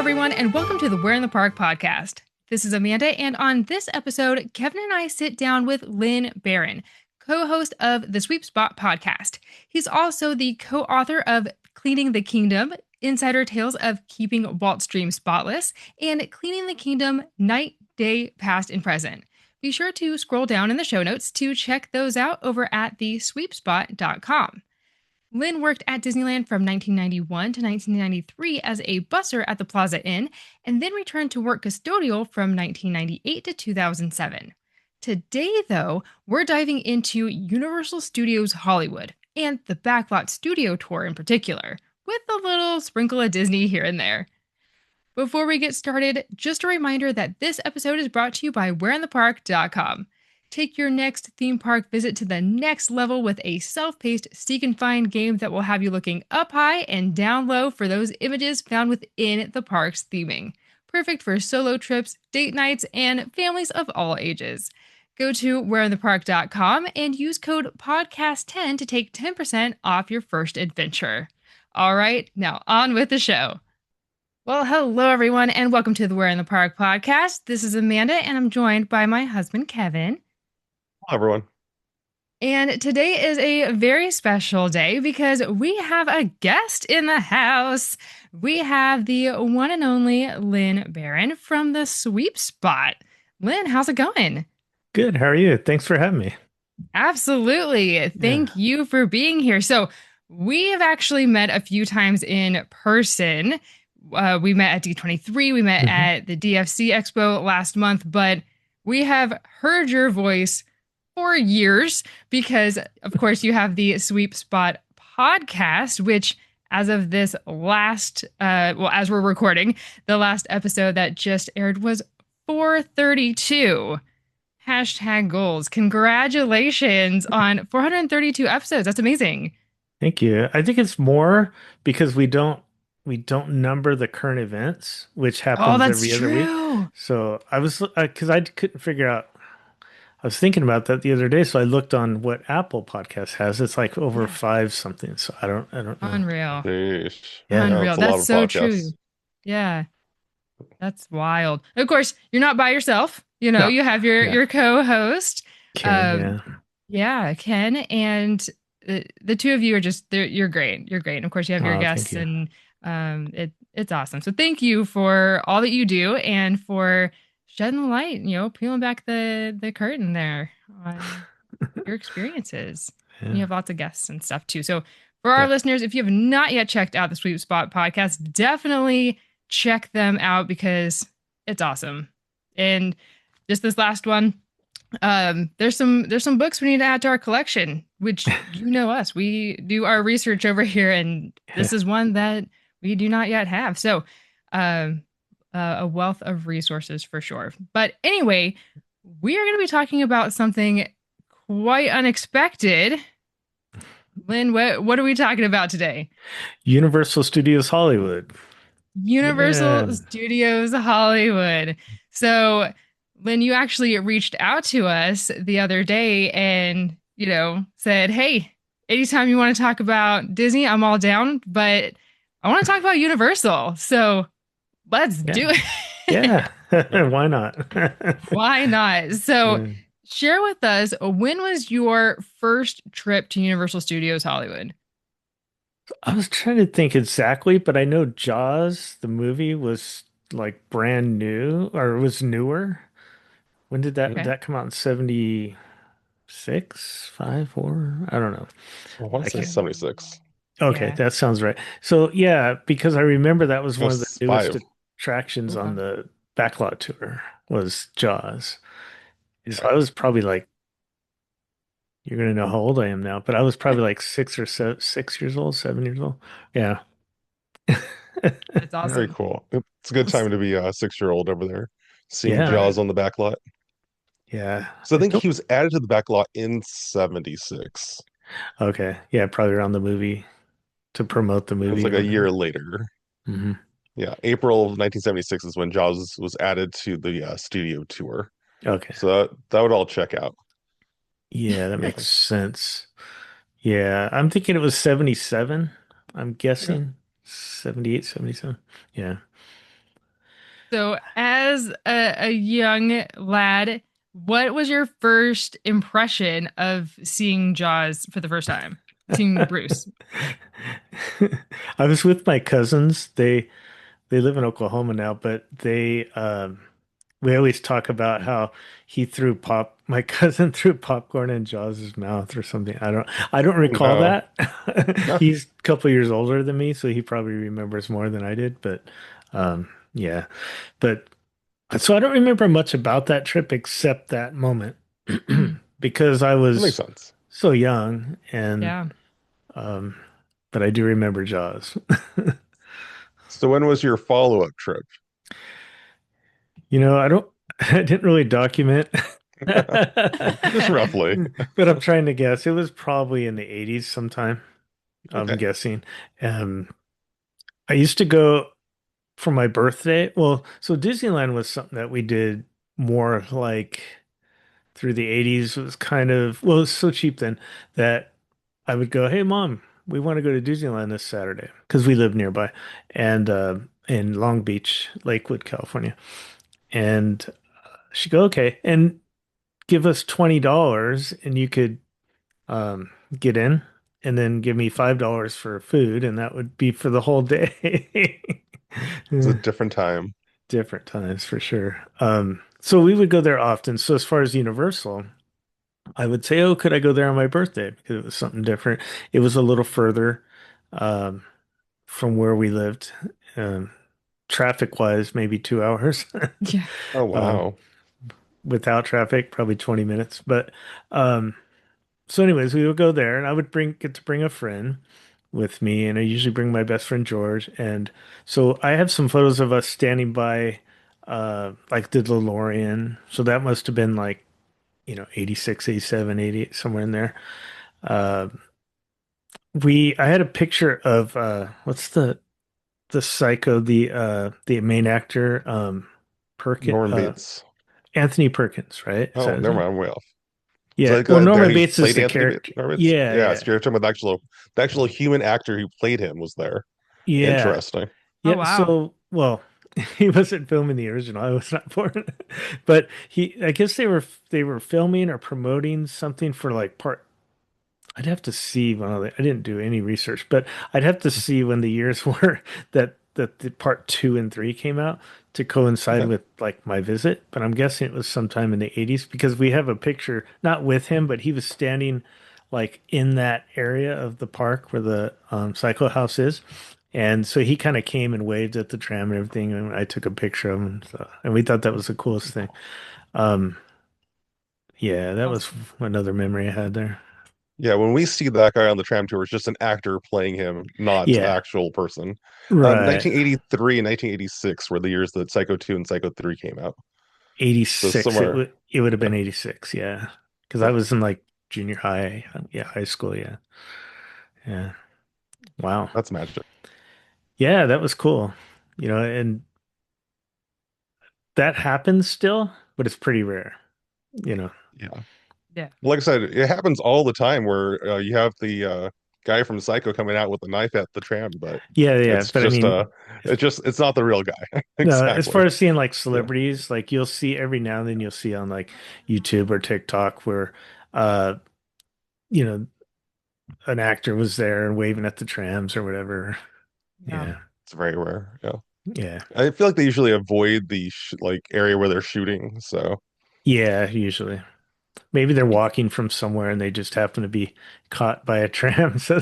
everyone, and welcome to the Where in the Park podcast. This is Amanda, and on this episode, Kevin and I sit down with Lynn Barron, co-host of the Sweep Spot podcast. He's also the co-author of Cleaning the Kingdom, Insider Tales of Keeping Walt Stream Spotless, and Cleaning the Kingdom Night, Day, Past, and Present. Be sure to scroll down in the show notes to check those out over at thesweepspot.com. Lynn worked at Disneyland from 1991 to 1993 as a busser at the Plaza Inn, and then returned to work custodial from 1998 to 2007. Today, though, we're diving into Universal Studios Hollywood, and the Backlot Studio Tour in particular, with a little sprinkle of Disney here and there. Before we get started, just a reminder that this episode is brought to you by whereinthepark.com. Take your next theme park visit to the next level with a self-paced seek and find game that will have you looking up high and down low for those images found within the park's theming. Perfect for solo trips, date nights, and families of all ages. Go to whereinthepark.com and use code podcast10 to take 10% off your first adventure. All right, now on with the show. Well, hello everyone, and welcome to the Where in the Park podcast. This is Amanda, and I'm joined by my husband, Kevin. Hello, everyone. And today is a very special day because we have a guest in the house. We have the one and only Lynn Barron from the Sweep Spot. Lynn, how's it going? Good. How are you? Thanks for having me. Absolutely. Thank you for being here. So, we have actually met a few times in person. We met at D23, we met at the DFC Expo last month, but we have heard your voice for years because, of course, you have the Sweep Spot podcast, which as of this last, as we're recording, the last episode that just aired was 432. Hashtag goals. Congratulations on 432 episodes. That's amazing. Thank you. I think it's more because we don't number the current events, which happens That's every other true. week. So I was because I couldn't figure out. I was thinking about that the other day, so I looked on what Apple Podcast has. It's like over five something. So I don't know. Unreal. Sheesh. Yeah. Unreal. That's a lot That's of so podcasts. true. Yeah. That's wild. Of course, you're not by yourself. You know, No. you have your Yeah. your co-host. Ken, Yeah, Ken, and the two of you are just you're great. You're great. And of course, you have your Oh, thank guests, you. and it's awesome. So thank you for all that you do and for shedding the light. You know, peeling back the curtain there on your experiences. And you Yeah. have lots of guests and stuff too. So for our Yeah. listeners, if you have not yet checked out the Sweet Spot podcast, definitely check them out because it's awesome. And just this last one, there's some books we need to add to our collection, which you know us. We do our research over here, and this Yeah. is one that we do not yet have. So a wealth of resources for sure. But anyway, we are going to be talking about something quite unexpected. Lynn, what are we talking about today? Universal Studios Hollywood. Universal Yeah. Studios Hollywood. So, Lynn, you actually reached out to us the other day and, said, hey, anytime you want to talk about Disney, I'm all down, but I want to talk about Universal. So let's do it. Yeah. Why not? Why not? So Yeah. share with us, when was your first trip to Universal Studios Hollywood? I was trying to think exactly, but I know Jaws, the movie, was like brand new or was newer. When did that Okay. that come out in 76, 5, 4? I don't know. I want I to say can't. 76. Okay, Yeah. that sounds right. So yeah, because I remember that was It one of the was newest 5. attractions on Wow. the Backlot tour was Jaws. So Yeah. I was probably like, you're gonna know how old I am now, but I was probably like 6 years old, 7 years old. Yeah. That's Very awesome. cool. It's a good time to be a 6-year-old over there, seeing Yeah. Jaws Right. on the back lot. Yeah. So I I think don't. he was added to the back lot in 76. Okay. Yeah, probably around the movie to promote the It was movie like or a whatever. year later. Hmm. Yeah, April of 1976 is when Jaws was added to the studio tour. Okay. So that would all check out. Yeah, that makes sense. Yeah, I'm thinking it was 77. I'm Okay. guessing 78, 77. Yeah. So, as a young lad, what was your first impression of seeing Jaws for the first time? Seeing Bruce? I was with my cousins. They live in Oklahoma now, but we always talk about how my cousin threw popcorn in Jaws's mouth or something. I don't Oh recall no. that. No. He's a couple years older than me, so he probably remembers more than I did, but yeah. But so I don't remember much about that trip except that moment Mhm. because I That makes was sense. so young and Yeah. um but I do remember Jaws. So when was your follow-up trip? I don't, I didn't really document, Just roughly. but I'm trying to guess. It was probably in the 80s sometime, I'm Okay. guessing. I used to go for my birthday. Well, so Disneyland was something that we did more like through the 80s. It was kind of, well, it was so cheap then that I would go, "Hey, Mom, we want to go to Disneyland this Saturday," because we live nearby and in Long Beach, Lakewood, California. And she'd go, "Okay." And give us $20 and you could get in and then give me $5 for food and that would be for the whole day. It's a different time. Different times for sure. So we would go there often. So as far as Universal, I would say, oh, could I go there on my birthday? Because it was something different. It was a little further um, from where we lived. Um, Traffic wise, maybe 2 hours. Yeah. Oh um, wow. without traffic, probably 20 minutes. But um, So anyways, we would go there and I would get to bring a friend with me and I usually bring my best friend George. And so I have some photos of us standing by like the DeLorean. So that must have been like, 86, 87, 88, somewhere in there. Uh I had a picture of what's the psycho, the main actor, Perkin Norman Bates. Anthony Perkins, right? Is Oh, that his never name? mind. I'm way off. Is Yeah. that Well, that Norman he Bates is played the Anthony character. Norman Bates? Yeah, Yeah, so yeah. you're talking about the actual human actor who played him was there. Yeah. Interesting. Oh, Yeah, wow. so well, he wasn't filming the original. I was not born, but I guess they were filming or promoting something for like part. I'd have to see I didn't do any research, but I'd have to see when the years were that the part two and three came out to coincide Okay. with like my visit. But I'm guessing it was sometime in the 80s because we have a picture not with him, but he was standing like in that area of the park where the cycle house is. And so he kind of came and waved at the tram and everything, and I took a picture of him. So, and we thought that was the coolest thing. Um, yeah, that was Awesome. another memory I had there. Yeah, when we see that guy on the tram tour, it's just an actor playing him, not the Yeah, actual person. right. 1983 and 1986 were the years that Psycho 2 and Psycho 3 came out. So 86. It somewhere, would have yeah, been 86, yeah. Because I yeah, was in like junior high, yeah, high school, yeah. Yeah. Wow. that's magic. Yeah, that was cool. And that happens still, but it's pretty rare, you know. Yeah. Yeah. Like I said, it happens all the time where you have the guy from Psycho coming out with a knife at the tram, but Yeah, yeah, it's but I just mean, it's not the real guy. no, as Exactly. far as seeing like Yeah. celebrities, like you'll see every now and then you'll see on like YouTube or TikTok where uh you know an actor was there and waving at the trams or whatever. Yeah. Yeah. It's very rare. Yeah. Yeah. I feel like they usually avoid the like area where they're shooting. So Yeah, usually. Maybe they're walking from somewhere and they just happen to be caught by a tram, so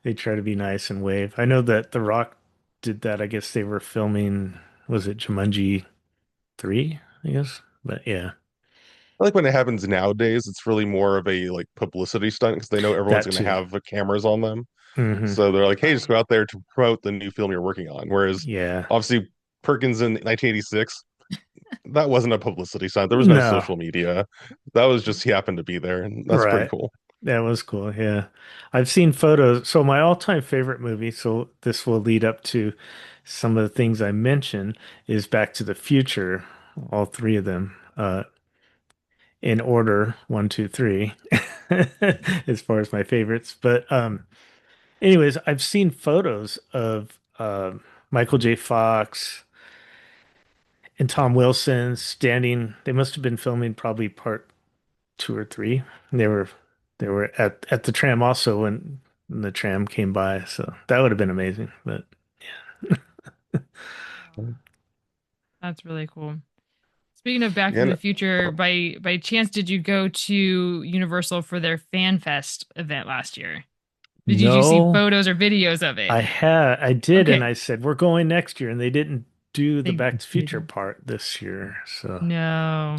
they try to be nice and wave. I know that The Rock did that. I guess they were filming, was it Jumanji 3, I guess? But yeah, I like when it happens nowadays, it's really more of a like publicity stunt because they know everyone's that going to too. have cameras on them. Hmm. So they're like, hey, just Right. go out there to promote the new film you're working on. Whereas Yeah. obviously Perkins in 1986, that wasn't a publicity stunt. There was no No, social media. That was just he happened to be there, and that's pretty right. cool. That was cool. Yeah. I've seen photos. So my all-time favorite movie, so this will lead up to some of the things I mentioned, is Back to the Future, all three of them. In order, one, two, three, as far as my favorites. But anyways, I've seen photos of Michael J. Fox, and Tom Wilson standing. They must have been filming probably part two or three. They were they were at the tram also when the tram came by. So that would have been amazing. But Wow, that's really cool. Speaking of Back Yeah, to the Future, by chance, did you go to Universal for their Fan Fest event last year? Did you see no, photos or videos of it? I did, and Okay, I said we're going next year, and they didn't do the they Back to the Future didn't. part this year. So No.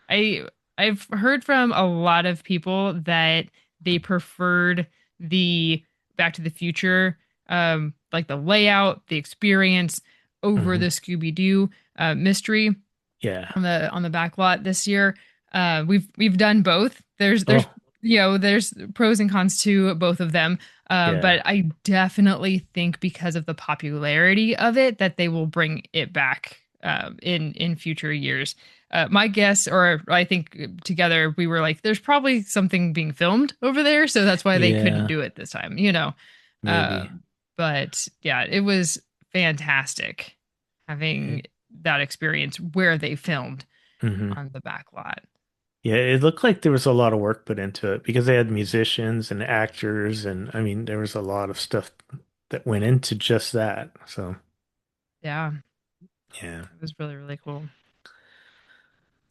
I I've heard from a lot of people that they preferred the Back to the Future, like the layout, the experience over mhm. the Scooby-Doo mystery Yeah. on the backlot this year. We've done both. There's Oh, there's pros and cons to both of them. yeah, But I definitely think because of the popularity of it that they will bring it back in future years. My guess, or I think together we were like, there's probably something being filmed over there, so that's why they couldn't yeah, do it this time, you know. maybe. Um, but yeah, it was fantastic having that experience where they filmed Hmm. on the back lot. Yeah, it looked like there was a lot of work put into it because they had musicians and actors, and I mean, there was a lot of stuff that went into just that. So, Yeah, yeah. it was really, really cool.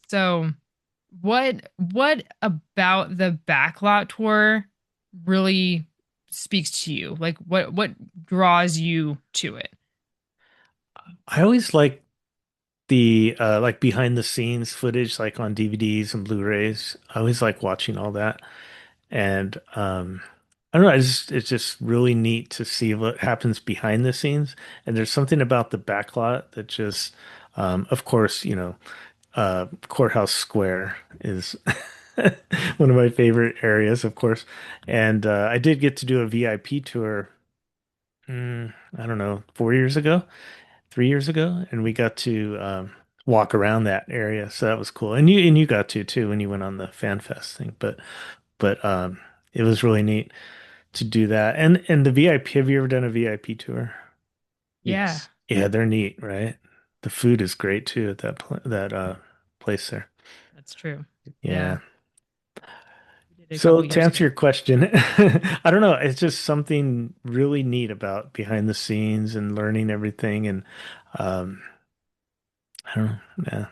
So, what about the backlot tour really speaks to you? Like what draws you to it? I always like behind the scenes footage like on DVDs and Blu-rays. I always like watching all that. And I don't know, it's just really neat to see what happens behind the scenes. And there's something about the backlot that just of course, Courthouse Square is one of my favorite areas, of course. And I did get to do a VIP tour, I don't know, 4 years ago. 3 years ago, and we got to walk around that area, so that was cool. And you got to too when you went on the Fan Fest thing. But it was really neat to do that. And the VIP. Have you ever done a VIP tour? Yeah, Yeah, they're neat, right? The food is great too at that place there. that's true. Yeah, Yeah. we did it a So couple to years answer ago. your question, I don't know. It's just something really neat about behind the scenes and learning everything. And um, I don't know. Yeah.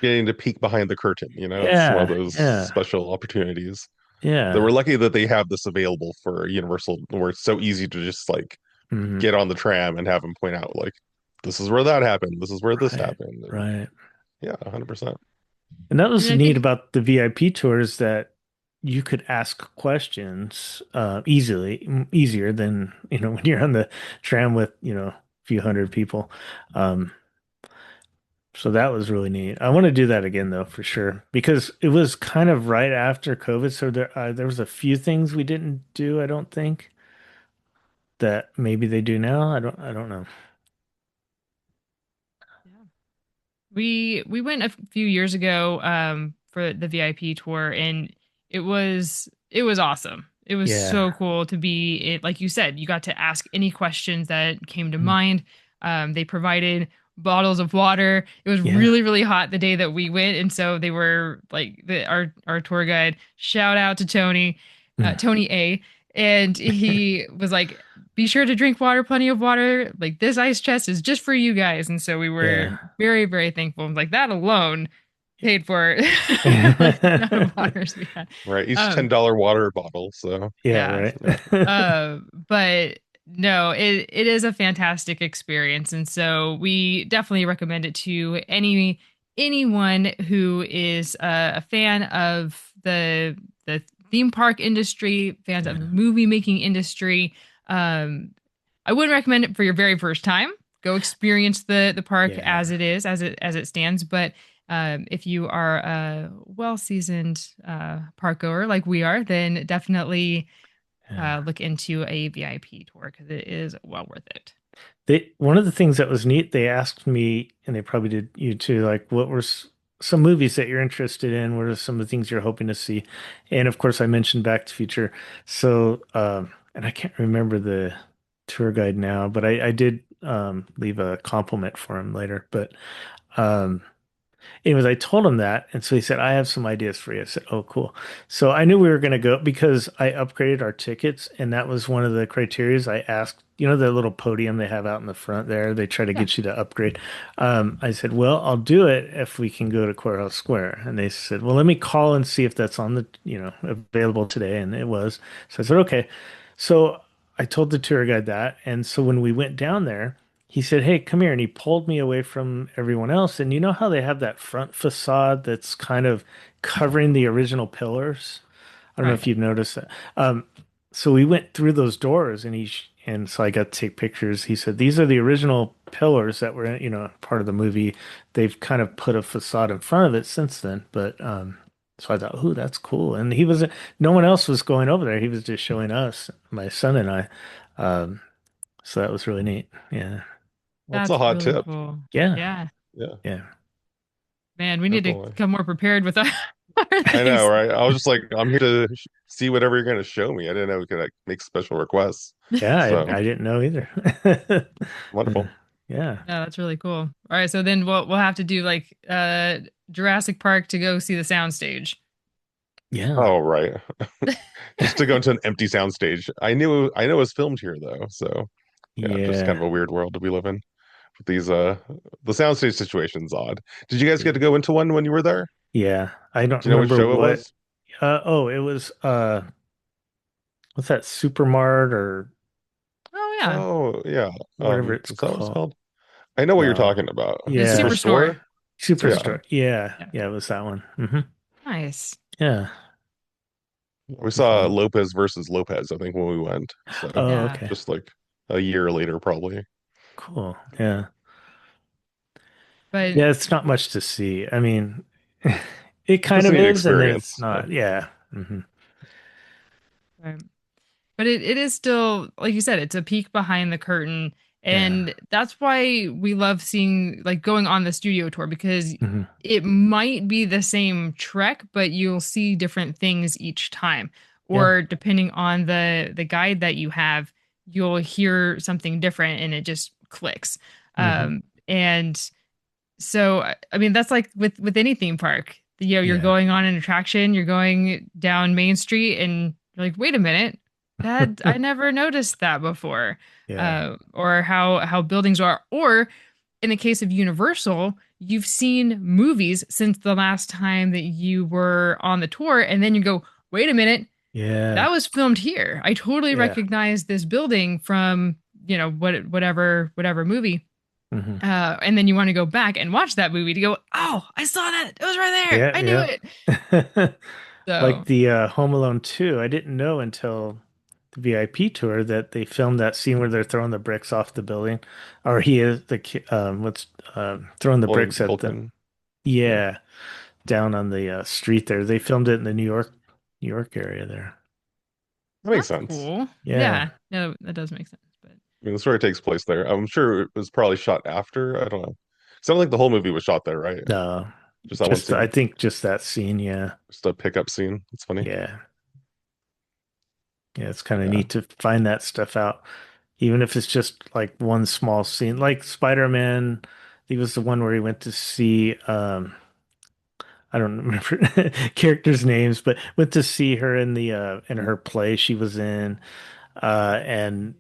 getting to peek behind the curtain, it's one of Yeah. those Yeah. special opportunities that we're Yeah. lucky that they have this available for Universal, where it's so easy to just like Hmm. get on the tram and have them point out like, this is where that happened, this is where this Right. happened, and Right. yeah, 100%. And that I was mean, I neat think about the VIP tours that you could ask questions easier than, when you're on the tram with, a few hundred people. Um, so that was really neat. I want to do that again though, for sure, because it was kind of right after COVID. So there was a few things we didn't do, I don't think, that maybe they do now. I don't know. yeah. We went a few years ago for the VIP tour and it was awesome. It was Yeah. so cool to be it like you said, you got to ask any questions that came to mind. They provided bottles of water. It was Yeah. really really hot the day that we went and so they were like our tour guide, shout out to Tony, Tony A, and he was like, be sure to drink water, plenty of water. Like this ice chest is just for you guys. And so we were Yeah. very, very thankful. Like that alone paid for like the amount of Yeah. waters we had. Right, each Um, $10 water bottle, so Yeah, yeah. right. yeah. But no, it is a fantastic experience. And so we definitely recommend it to anyone who is a fan of the theme park industry, fans of the Yeah. movie making industry. Um, I wouldn't recommend it for your very first time. Go experience the park Yeah. as it is, as it stands. But if you are a well seasoned park goer like we are, then definitely Yeah. look into a VIP tour because it is well worth it. One of the things that was neat, they asked me, and they probably did you too, like what were some movies that you're interested in? What are some of the things you're hoping to see? And of course, I mentioned Back to the Future. So, and I can't remember the tour guide now, but I did. leave a compliment for him later. But um, anyways, I told him that, and so he said, "I have some ideas for you." I said, "Oh, cool." So I knew we were going to go because I upgraded our tickets, and that was one of the criterias I asked. You know, the little podium they have out in the front there, they try to Yeah. get you to upgrade. I said, "Well, I'll do it if we can go to Courthouse Square." And they said, "Well, let me call and see if that's on the, available today." And it was. So I said, "Okay." So I told the tour guide that, and so when we went down there, he said, "Hey, come here." And he pulled me away from everyone else. And you know how they have that front facade that's kind of covering the original pillars? I don't know Right. if you've noticed that. So we went through those doors and so I got to take pictures. He said, "These are the original pillars that were, part of the movie. They've kind of put a facade in front of it since then." But, so I thought, "Ooh, that's cool." And no one else was going over there. He was just showing us, my son and I. Um, so that was really neat. Yeah. That's a That's hot really tip. cool. Yeah. Yeah. Yeah, Yeah. Man, we need to definitely. come more prepared with our I know, things. right? I was just like, I'm here to see whatever you're going to show me. I didn't know we could like make special requests. Yeah, I So didn't know either. wonderful. Yeah. No, that's really cool. All right, so then we'll have to do like Jurassic Park to go see the soundstage. Yeah. Oh, right. Just to go into an empty soundstage. I know it was filmed here though. So yeah, just kind Yeah. of a weird world that we live in. With these the soundstage situation's odd. Did you guys get Yeah. to go into one when you were there? Yeah. I don't Do you know which remember show it what. was? It was what's that, Supermart or Oh yeah, Oh yeah. whatever it's Is that what it's called. called? I know what you're No. talking about. the Yeah. Superstore. Superstore? Yeah. Superstore. Yeah. Yeah, Yeah, it was that one. nice. Yeah. We It was saw neat. Lopez versus Lopez, I think, when we went. So Oh, Yeah, okay. just like a year later, probably. Cool. Yeah. but Yeah, it's not much to see. I mean, it kind Just a of neat is, and then it's experience. Yeah. not. Yeah. right. But it is still, like you said, it's a peek behind the curtain. Yeah. And that's why we love seeing, like, going on the studio tour because hmm it might be the same trek, but you'll see different things each time. Yeah. Or depending on the guide that you have, you'll hear something different and it just clicks. hmm And so, I mean, that's like with any theme park. You're Yeah. going on an attraction, you're going down Main Street, and you're like, wait a minute, that I never noticed that before. Yeah. Or how buildings are. Or in the case of Universal, you've seen movies since the last time that you were on the tour, and then you go, wait a minute, that Yeah. was filmed here. I totally Yeah. recognize this building from, whatever movie. hmm And then you want to go back and watch that movie to go, oh, I saw that. It was right there. I knew Yeah. it. Yeah. Like So, the Home Alone 2, I didn't know until the VIP tour that they filmed that scene where they're throwing the bricks off the building, or he is what's throwing the Pulling bricks at the Culkin. Yeah. yeah, down on the street there. They filmed it in the New York area there. That makes that's sense. cool. Yeah. Yeah. No, that does make sense. But I mean, the story takes place there. I'm sure it was probably shot after. I don't know. 'Cause I don't think the whole movie was shot there, right? No, Just that one I scene. think just that scene. Yeah. Just a pickup scene. It's funny. Yeah. Yeah. It's kind of Yeah. neat to find that stuff out, even if it's just like one small scene, like Spider-Man. He was the one where he went to see, I don't remember characters' names, but went to see her in the in her play she was in. And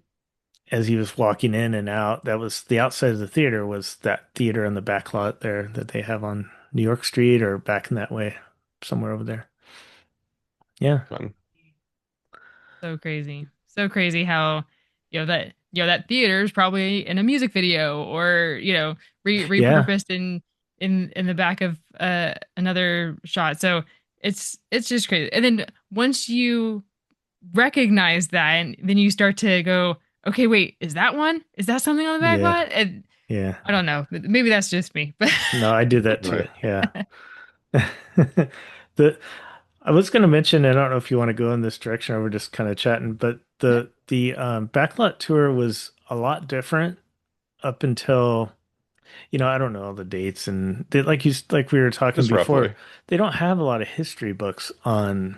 as he was walking in and out, that was the outside of the theater was that theater in the back lot there that they have on New York Street or back in that way, somewhere over there. Yeah. Fun. so crazy. So crazy how, that theater is probably in a music video or, Yeah. repurposed in the back of another shot. So it's just crazy. And then once you recognize that, and then you start to go, okay, wait, is that one? Is that something on the back Yeah. lot? And Yeah. I don't know. Maybe that's just me, but No, I do that too. Right. Yeah. The I was going to mention, I don't know if you want to go in this direction or we're just kind of chatting, but yeah, the Backlot tour was a lot different up until, I don't know all the dates and like we were talking Just before, roughly. they don't have a lot of history books on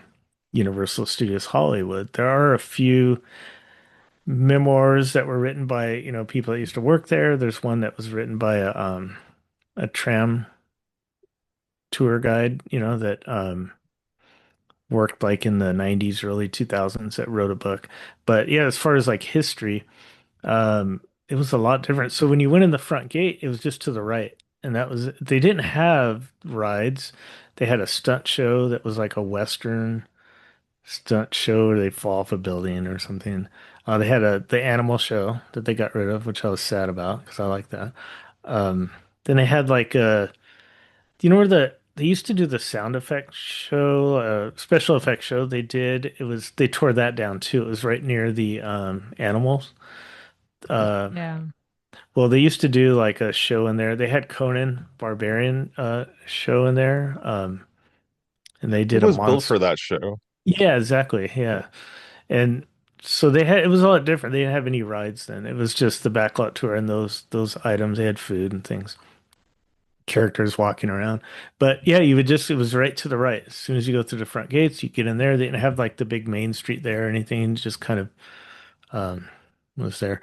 Universal Studios Hollywood. There are a few memoirs that were written by, people that used to work there. There's one that was written by a tram tour guide, that worked like in the 90s, early 2000s that wrote a book. But yeah, as far as like history, it was a lot different. So when you went in the front gate, it was just to the right. And they didn't have rides. They had a stunt show that was like a Western stunt show where they fall off a building or something. They had the animal show that they got rid of, which I was sad about because I like that. Um, then they had like do you know where they used to do the sound effects show, special effects show they did? They tore that down too. It was right near the animals. Uh, Yeah. well, they used to do like a show in there. They had Conan Barbarian show in there. And they It did a was built monster. for that show. Yeah, exactly. Yeah. And so it was a lot different. They didn't have any rides then. It was just the backlot tour and those items. They had food and things, characters walking around. But yeah, it was right to the right. As soon as you go through the front gates, you get in there. They didn't have like the big main street there or anything, just kind of um was there.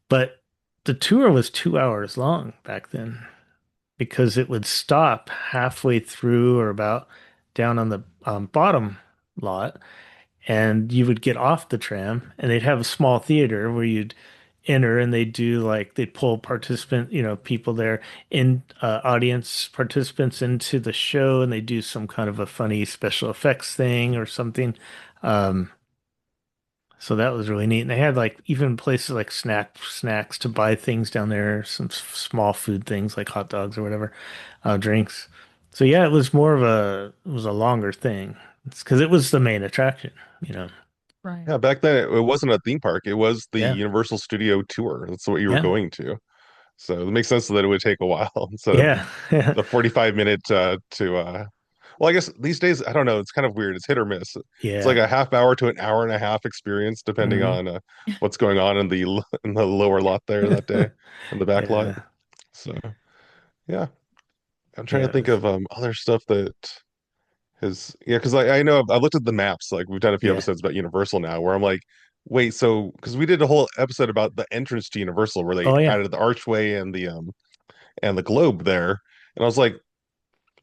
But the tour was 2 hours long back then because it would stop halfway through or about down on the bottom lot, and you would get off the tram and they'd have a small theater where you'd enter and they'd pull people there in audience participants into the show, and they do some kind of a funny special effects thing or something. Um, so that was really neat. And they had like even places like snacks to buy things down there, some small food things like hot dogs or whatever, drinks. So yeah, it was a longer thing. It's because it was the main attraction, you know. Right. Yeah, back then it wasn't a theme park. It was the Yeah. Universal Studio Tour. That's what you were Yeah. going to. So it makes sense that it would take a while instead of Yeah. Yeah. the 45 minute to well, I guess these days I don't know, it's kind of weird. It's hit or miss. It's like Yeah. a half hour to an hour and a half experience depending Hmm. on what's going on in in the lower lot there that day in the back lot. Yeah. So, yeah. I'm trying to Yeah. think of other stuff that has yeah, because I know I've looked at the maps. Like we've done a few Yeah. episodes about Universal now, where I'm like, wait, so because we did a whole episode about the entrance to Universal where they Oh yeah. added the archway and the globe there, and I was like,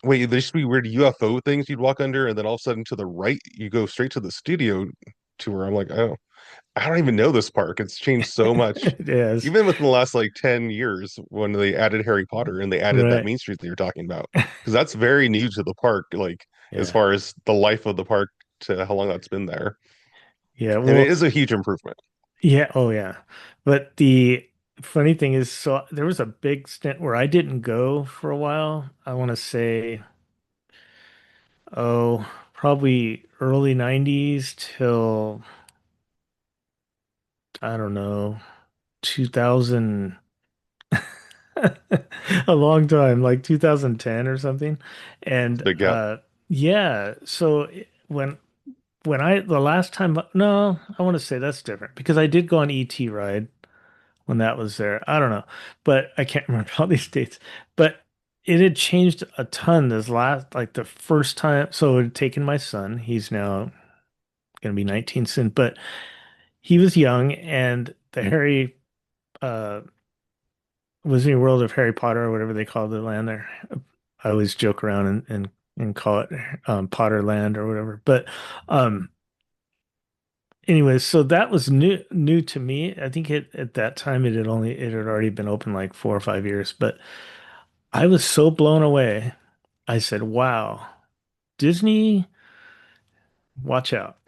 wait, there used to be weird UFO things you'd walk under, and then all of a sudden to the right you go straight to the studio tour. I'm like, oh, I don't even know this park. It's changed so much. It is. Even within the last like 10 years when they added Harry Potter and they added that Right. Main Street that you're talking about. Because that's very new to the park, like as Yeah. far as the life of the park to how long that's been there. Yeah. And it Well, is a huge improvement. yeah. Oh yeah. But the funny thing is, so there was a big stint where I didn't go for a while. I want to say, oh, probably early 90s till, I don't know, 2000, a long time, like 2010 or something. It's a And big gap. yeah, so the last time, no, I want to say that's different because I did go on ET ride when that was there. I don't know, but I can't remember all these dates. But it had changed a ton like the first time. So it had taken my son. He's now going to be 19 soon, but he was young, and the Harry uh Wizarding World of Harry Potter or whatever they call the land there. I always joke around and call it Potter Land or whatever. But um anyways, so that was new to me. I think at that time it had already been open like 4 or 5 years, but I was so blown away. I said, "Wow, Disney, watch out."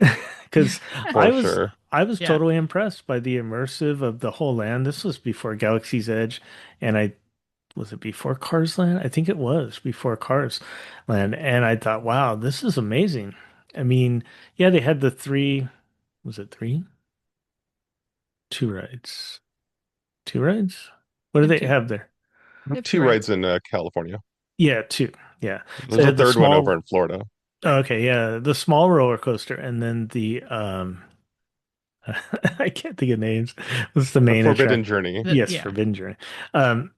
Because For sure. I was Yeah. totally impressed by the immersive of the whole land. This was before Galaxy's Edge, and I was it before Cars Land? I think it was before Cars Land. And I thought, wow, this is amazing. I mean, yeah, they had the three, was it three? Two rides. Two rides? What do They have they two. have there? They have two Two rides rides. in California. Yeah, two. Yeah. So There's they a had the third one over small, in Florida. okay, yeah, the small roller coaster, and then the I can't think of names. What's the The main Forbidden attraction? Journey. Yes, Yeah. Forbidden Journey. Um,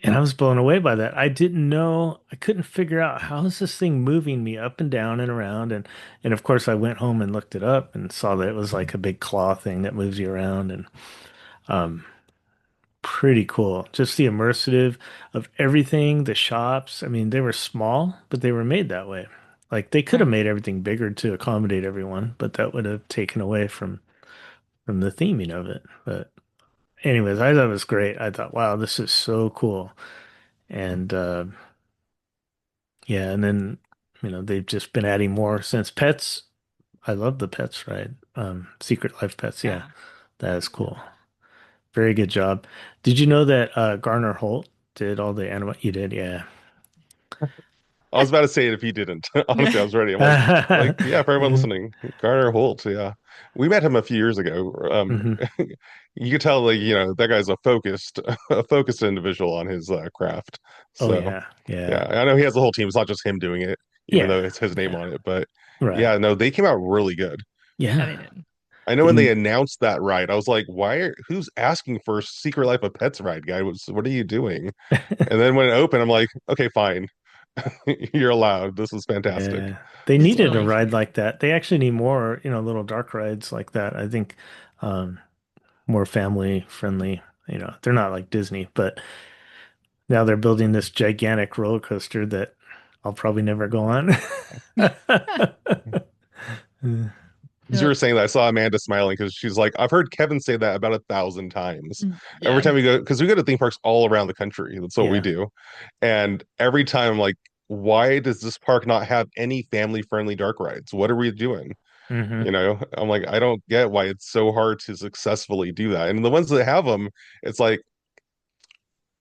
And I was blown away by that. I didn't know, I couldn't figure out how is this thing moving me up and down and around. And of course I went home and looked it up and saw that it was like a big claw thing that moves you around and um pretty cool. Just the immersive of everything, the shops. I mean, they were small, but they were made that way. Like they could have Right. made everything bigger to accommodate everyone, but that would have taken away from the theming of it. But anyways, I thought it was great. I thought, wow, this is so cool. And yeah, and then they've just been adding more since Pets. I love the Pets ride. Secret Life Pets. Yeah, Yeah. that is cool. Very good job. Did you know that Garner Holt did all the anima? You did, yeah. I was about to say it if he didn't. Honestly, I was ready. I'm like, yeah, for everyone Yeah. listening, Garner Holt, yeah. We met him a few years ago. Hmm. You could tell, like, that guy's a focused, a focused individual on his craft. Oh So, yeah, yeah, yeah, I know he has a whole team. It's not just him doing it, even yeah, though it's his name yeah. on it. But Right. yeah, no, they came out really good. Yeah, Yeah. they did. I know when they They, announced that ride, I was like, who's asking for Secret Life of Pets ride, guy? What are you doing? And then when it opened, I'm like, okay, fine. You're allowed. This is fantastic. yeah. They It's needed a really ride cute. like that. They actually need more, little dark rides like that. I think um more family friendly. They're not like Disney, but now they're building this gigantic roller coaster that I'll probably never go on. As you were Yep. saying that, I saw Amanda smiling because she's like, I've heard Kevin say that about 1,000 times. Every Yeah. time we go, because we go to theme parks all around the country. That's what we Yeah. do. And every time I'm like, why does this park not have any family-friendly dark rides? What are we doing? Hmm. I'm like, I don't get why it's so hard to successfully do that. And the ones that have them, it's like,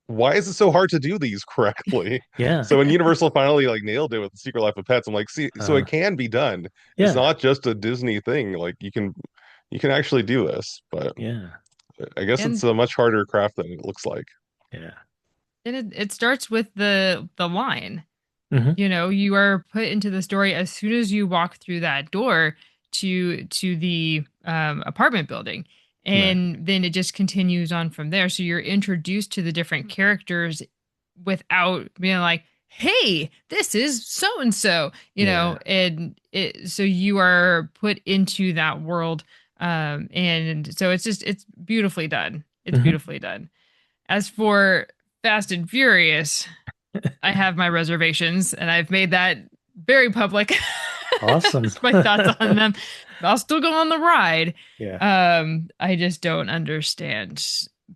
why is it so hard to do these correctly? Yeah. So when Universal finally like nailed it with the Secret Life of Pets, I'm like, see, so Uh, it can be done. It's yeah. not just a Disney thing. Like you can actually do this, but Yeah. I guess it's And a much harder craft than it looks like. Yeah. it starts with the line. Hmm. You are put into the story as soon as you walk through that door to the apartment building, Right. and then it just continues on from there. So you're introduced to the different characters without being like, "Hey, this is so and so," Yeah. and so you are put into that world, and so it's beautifully done. It's Hmm. beautifully done. As for Fast and Furious, I have my reservations, and I've made that very public. Awesome. Just my thoughts on them. I'll still go on the ride. Yeah. I just don't understand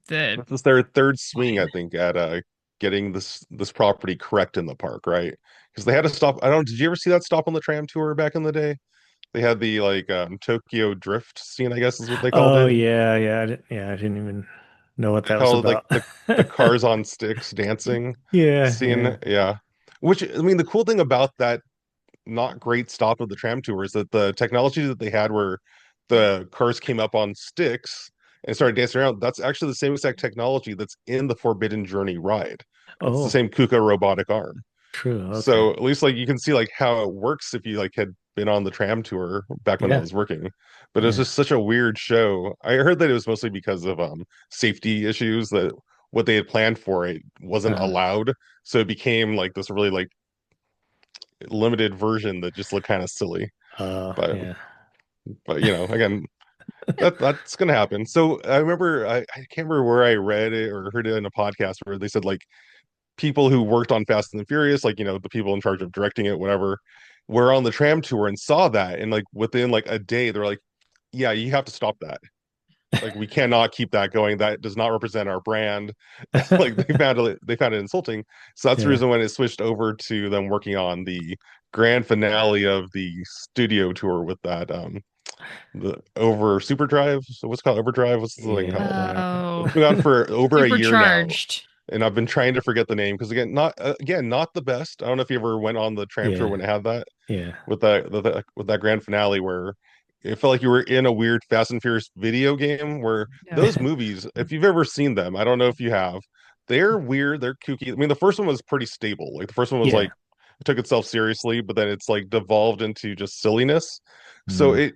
the This is their third swing, I line. think, at getting this property correct in the park, right? Because they had to stop. I don't. Did you ever see that stop on the tram tour back in the day? They had the like Tokyo Drift scene, I guess is what they called Oh it. yeah, yeah. I didn't even know what that was How like about. the cars on sticks dancing Yeah, scene, yeah. yeah. Which I mean, the cool thing about that not great stop of the tram tour is that the technology that they had where the cars came up on sticks and started dancing around, that's actually the same exact technology that's in the Forbidden Journey ride. It's the Oh, same KUKA robotic arm. true. Okay. So at least like you can see like how it works if you like had been on the tram tour back when that Yeah, was working. But it was yeah. just such a weird show. I heard that it was mostly because of safety issues that what they had planned for it wasn't Uh, allowed. So it became like this really like limited version that just looked kind of silly. But yeah. again, that's gonna happen. So I remember I can't remember where I read it or heard it in a podcast where they said like people who worked on Fast and the Furious, like the people in charge of directing it, whatever, were on the tram tour and saw that, and like within like a day, they're like, "Yeah, you have to stop that. Like, we cannot keep that going. That does not represent our brand." Like they found it insulting. So that's the Yeah. reason when it switched over to them working on the grand finale of the studio tour with that the over super drive. So what's it called overdrive? What's the thing Yeah. called? Oh, It's been on for over a year now supercharged. and I've been trying to forget the name because not the best. I don't know if you ever went on the tram tour Yeah. when it had that Yeah. with that grand finale where it felt like you were in a weird Fast and Furious video game where Yeah. those movies, if you've ever seen them, I don't know if you have, they're weird, they're kooky. I mean, the first one was pretty stable. Like the first one was Yeah. like it took itself seriously, but then it's like devolved into just silliness. So Mm. it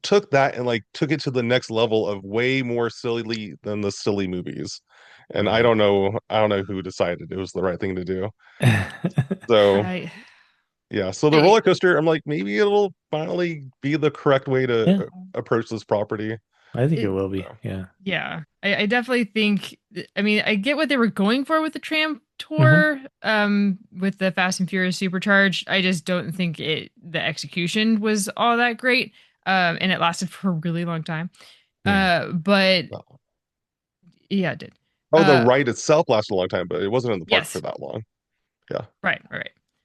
took that and like took it to the next level of way more silly than the silly movies. And Right. I don't know who decided it was the right thing to do. So I, yeah, so the I roller coaster, I'm like, maybe it'll finally be the correct way to Yeah, approach this property. I think it it, will be. So, Yeah. yeah, I definitely think. I mean, I get what they were going for with the tram Hmm. tour, with the Fast and Furious Supercharged. I just don't think the execution was all that great, and it lasted for a really long time. Yeah. But well, yeah, it did. oh, the Uh, ride itself lasted a long time, but it wasn't in the park for yes, that long. Yeah, right.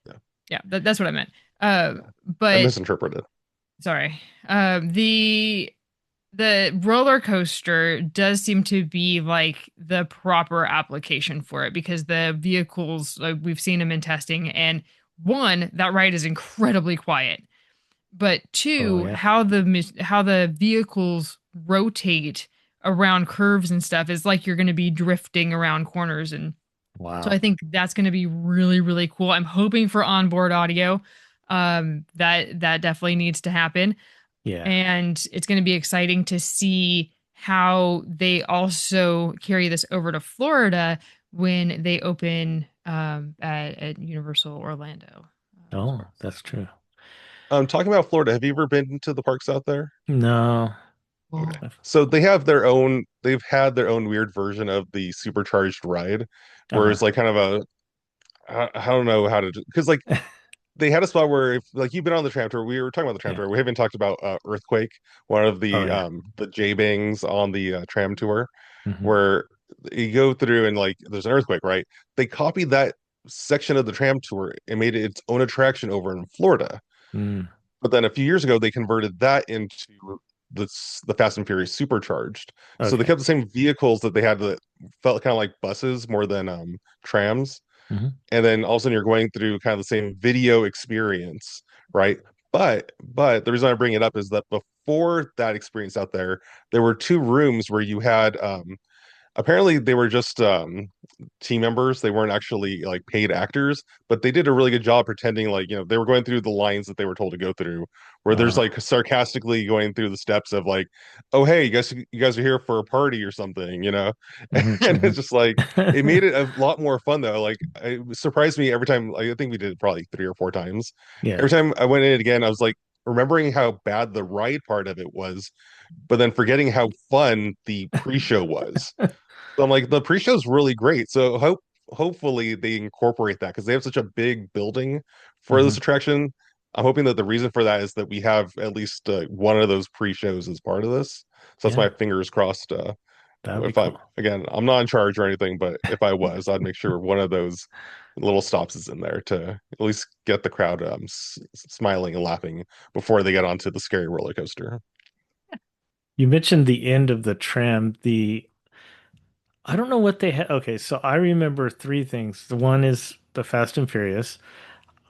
yeah, Yeah, that's what I meant. Uh, yeah. I but misinterpreted. sorry. The roller coaster does seem to be like the proper application for it because the vehicles, like we've seen them in testing, and one, that ride is incredibly quiet, but Oh two, yeah. how the vehicles rotate around curves and stuff is like you're going to be drifting around corners. And so I Wow. think that's going to be really cool. I'm hoping for onboard audio. That definitely needs to happen, Yeah. and it's going to be exciting to see how they also carry this over to Florida when they open at Universal Orlando. Oh, that's true. Talking about Florida, have you ever been to the parks out there? No. Okay. Well, So they've had their own weird version of the supercharged ride, where Uh-huh. it's like kind of I don't know how to, because like they had a spot where if like you've been on the tram tour, we were talking about the tram Yeah. tour. We haven't talked about Earthquake, one of Oh yeah. the J Bangs on the tram tour, Hmm. where you go through and like there's an earthquake, right? They copied that section of the tram tour and made it its own attraction over in Florida. Mm. But then a few years ago, they converted that into the Fast and Furious Supercharged. So they Okay. kept the same vehicles that they had that felt kind of like buses more than trams. Hmm. And then all of a sudden you're going through kind of the same video experience, right? But the reason I bring it up is that before that experience out there were two rooms where you had apparently they were just team members. They weren't actually like paid actors, but they did a really good job pretending like, they were going through the lines that they were told to go through, where there's Oh. like sarcastically going through the steps of like, oh hey, you guys are here for a party or something, Hmm. and Hmm. it's just like it made it a lot more fun though. Like it surprised me every time. Like, I think we did it probably 3 or 4 times. Yeah. Every time I went in it again, I was like remembering how bad the ride part of it was, but then forgetting how fun the pre-show was. So I'm like, the pre-show is really great. So hopefully they incorporate that because they have such a big building for this Hmm. attraction. I'm hoping that the reason for that is that we have at least one of those pre-shows as part of this. So that's Yeah. my fingers crossed. That'd be If I'm cool. again, I'm not in charge or anything, but if I was, I'd make sure one of those little stops is in there to at least get the crowd smiling and laughing before they get onto the scary roller coaster. You mentioned the end of the tram. I don't know what they had. Okay, so I remember three things. The one is the Fast and Furious.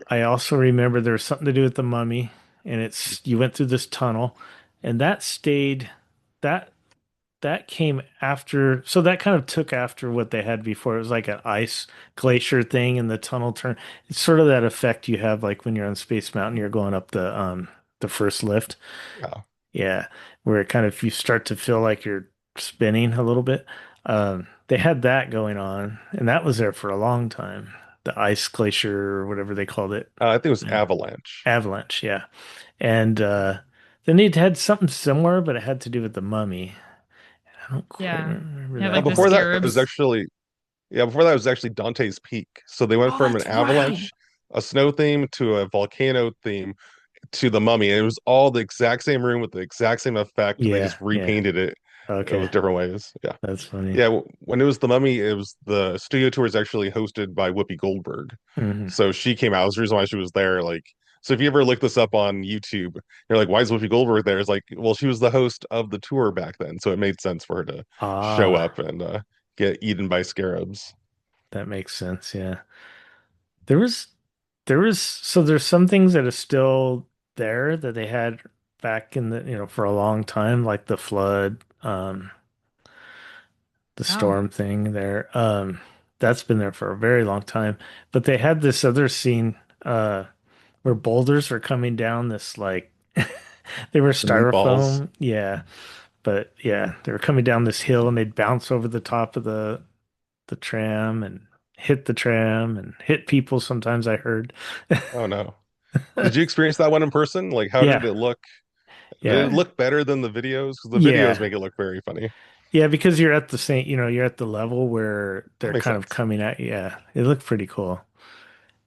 I also remember there was something to do with the mummy, and it's you went through this tunnel, and that stayed that that came after. So that kind of took after what they had before. It was like an ice glacier thing, and the tunnel turn. It's sort of that effect you have like when you're on Space Mountain, you're going up the first lift. Yeah. Yeah, where it kind of you start to feel like you're spinning a little bit. They had that going on, and that was there for a long time. The ice glacier or whatever they called it. I think it was Yeah. Avalanche. Avalanche, yeah. And then it had something similar, but it had to do with the mummy. I don't quite yeah, remember yeah, that like the Before one. that it was scarabs. actually Yeah, before that was actually Dante's Peak. So they went Oh, from an that's right. avalanche, a snow theme, to a volcano theme, to the Mummy. And it was all the exact same room with the exact same effect. They Yeah, just yeah. repainted it Okay, with different ways. Yeah. that's funny. Yeah, when it was the Mummy, it was the studio tour is actually hosted by Whoopi Goldberg. Hmm. So she came out. It was the reason why she was there. Like, so if you ever look this up on YouTube, you're like, why is Whoopi Goldberg there? It's like, well, she was the host of the tour back then, so it made sense for her to show up Ah, and get eaten by scarabs. that makes sense. Yeah. There was so there's some things that are still there that they had back in for a long time, like the flood, the Oh, storm thing there. That's been there for a very long time. But they had this other scene where boulders are coming down this like They were The meatballs. styrofoam. Yeah. But yeah, they were coming down this hill and they'd bounce over the top of the tram and hit the tram and hit people sometimes I heard. Oh no. Did you experience that one in person? Like, how did Yeah. it look? Did it Yeah. look better than the videos? Because the videos Yeah. make it look very funny. Yeah, because you're at the same, you're at the level where That they're makes kind of sense. coming at you. Yeah. It looked pretty cool.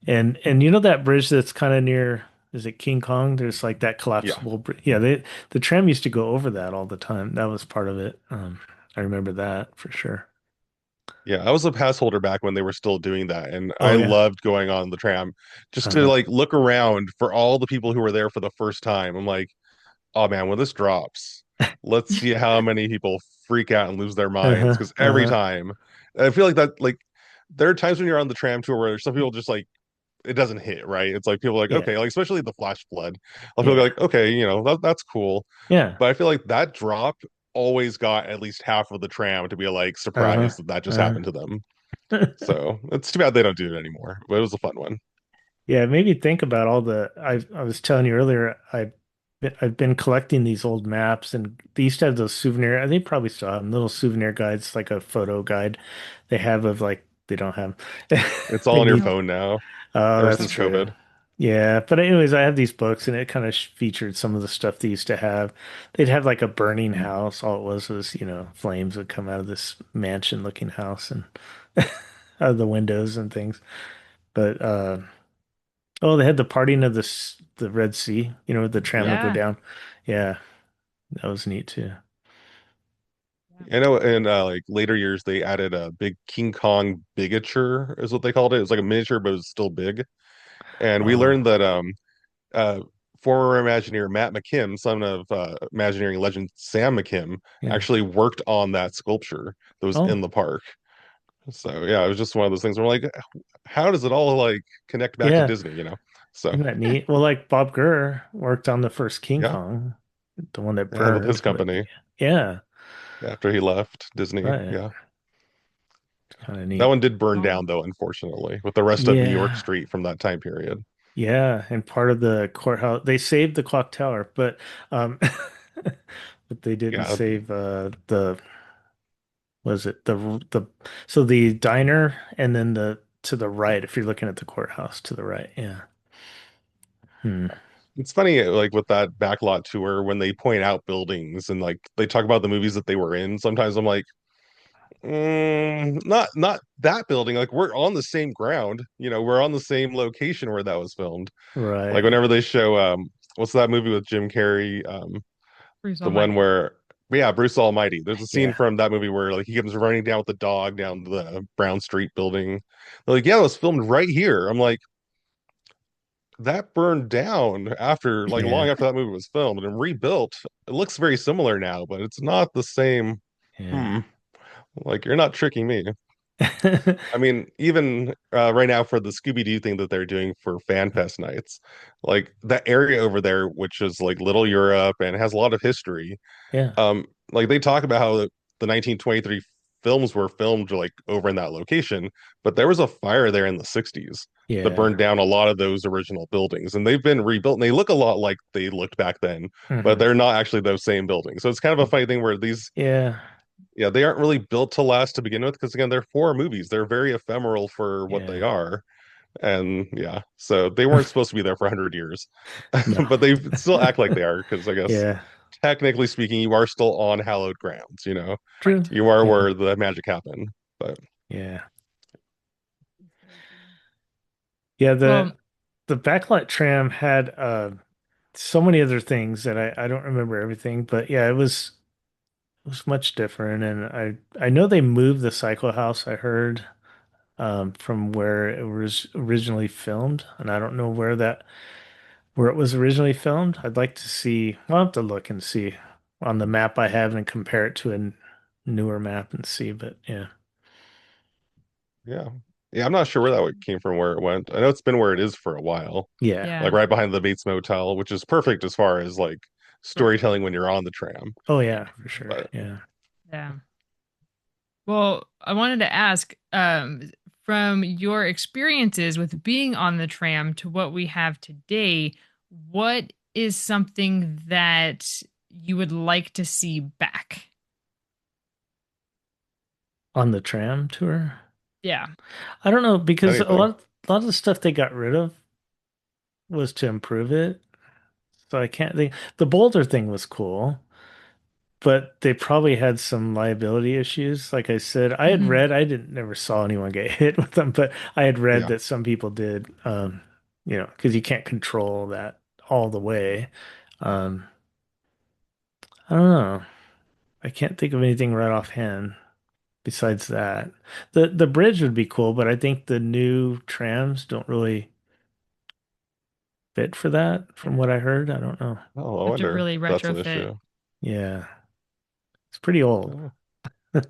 And you know that bridge that's kind of near, is it King Kong? There's like that Yeah. collapsible bridge. Yeah, the tram used to go over that all the time. That was part of it. I remember that for sure. Yeah, I was a pass holder back when they were still doing that, and Oh I yeah. loved going on the tram just to Uh-huh. like look around for all the people who were there for the first time. I'm like, oh man, when this drops, let's see how many people freak out and lose their minds. Uh-huh. Because every Uh-huh. time, I feel like that, like there are times when you're on the tram tour where some people just like it doesn't hit, right? It's like people are like, Yeah. okay, like especially the flash flood. I'll feel Yeah. like, okay, that's cool. Yeah. But I feel like that drop always got at least half of the tram to be like Uh-huh. surprised that that just Uh-huh. happened to them. So it's too bad they don't do it anymore, but it was a fun one. Yeah, it made me think about all the I was telling you earlier, I've been collecting these old maps and they used to have those souvenir, I think probably still have them, little souvenir guides, like a photo guide they have of like they don't have It's they all on your need Oh, phone now, oh ever that's since true. COVID. Yeah, but anyways, I have these books and it kind of featured some of the stuff they used to have. They'd have like a burning house. All it was, flames would come out of this mansion looking house and out of the windows and things. But oh, they had the parting of the Red Sea, the tram Yeah. would go yeah. down. Yeah, that was neat too. I know in like later years they added a big King Kong bigature is what they called it. It was like a miniature, but it was still big. And we Oh, learned that uh former Imagineer Matt McKim, son of Imagineering legend Sam McKim, yeah. actually worked on that sculpture that was in Oh, the park. So yeah, it was just one of those things where like, how does it all like connect back to yeah. Disney? So Isn't that neat? Well, like Bob Gurr worked on the first King yeah, Kong, the one that yeah, with his burned, but company yeah, after he left Disney. right. Yeah. Kind of That neat. one did burn Oh, down though, unfortunately, with the rest of New York Yeah. Street from that time period. Yeah, and part of the courthouse, they saved the clock tower, but but they didn't Yeah, save was it the so the diner and then the to the right if you're looking at the courthouse to the right. Yeah. Hmm. it's funny like with that backlot tour when they point out buildings and like they talk about the movies that they were in. Sometimes I'm like, not that building. Like we're on the same ground. We're on the same location where that was filmed. Like Right. whenever they show what's that movie with Jim Carrey? Bruce The one Almighty. where yeah, Bruce Almighty. There's a scene Yeah. from that movie where like he comes running down with the dog down the Brown Street building. They're like, yeah, it was filmed right here. I'm like, that burned down after like long Yeah. after that movie was filmed and rebuilt. It looks very similar now, but it's not the same. Yeah. Hmm. Like you're not tricking me. I mean, even right now for the Scooby-Doo thing that they're doing for Fan Fest nights, like that area over there, which is like Little Europe and has a lot of history. Yeah. Like they talk about how the 1923 films were filmed like over in that location, but there was a fire there in the 60s that Yeah. burned down a lot of those original buildings, and they've been rebuilt and they look a lot like they looked back then, but Hmm. they're not actually those same buildings. So it's kind of a funny thing where these, Yeah. yeah, they aren't really built to last to begin with because again, they're four movies. They're very ephemeral for what they Yeah. are. And yeah, so they weren't supposed to be there for 100 years, No. but they still act like they are because I guess Yeah. technically speaking, you are still on hallowed grounds. True. Right. You are Yeah. where the magic happened. But Yeah. Yeah. The Well, the backlot tram had so many other things that I don't remember everything, but yeah, it was much different. And I know they moved the cycle house, I heard, from where it was originally filmed, and I don't know where it was originally filmed. I'd like to see. I'll have to look and see on the map I have and compare it to a newer map and see. But yeah, yeah. Yeah, I'm not sure where that came from, where it went. I know it's been where it is for a while, yeah. like yeah. right behind the Bates Motel, which is perfect as far as like Right. storytelling when you're on the tram. Oh yeah, for sure. But Yeah, Yeah. Well, I wanted to ask, from your experiences with being on the tram to what we have today, what is something that you would like to see back? On the tram tour. Yeah. I don't know because Anything. a lot of the stuff they got rid of was to improve it. So I can't think. The Boulder thing was cool, but they probably had some liability issues. Like I said, I had Hmm. read, I didn't never saw anyone get hit with them, but I had read Yeah. that some people did, because you can't control that all the way. Um, I don't know. I can't think of anything right offhand besides that. The bridge would be cool, but I think the new trams don't really fit for that, from what I heard. I don't know. Oh, I Have to wonder really if that's an retrofit. issue. Yeah, it's pretty old. Oh,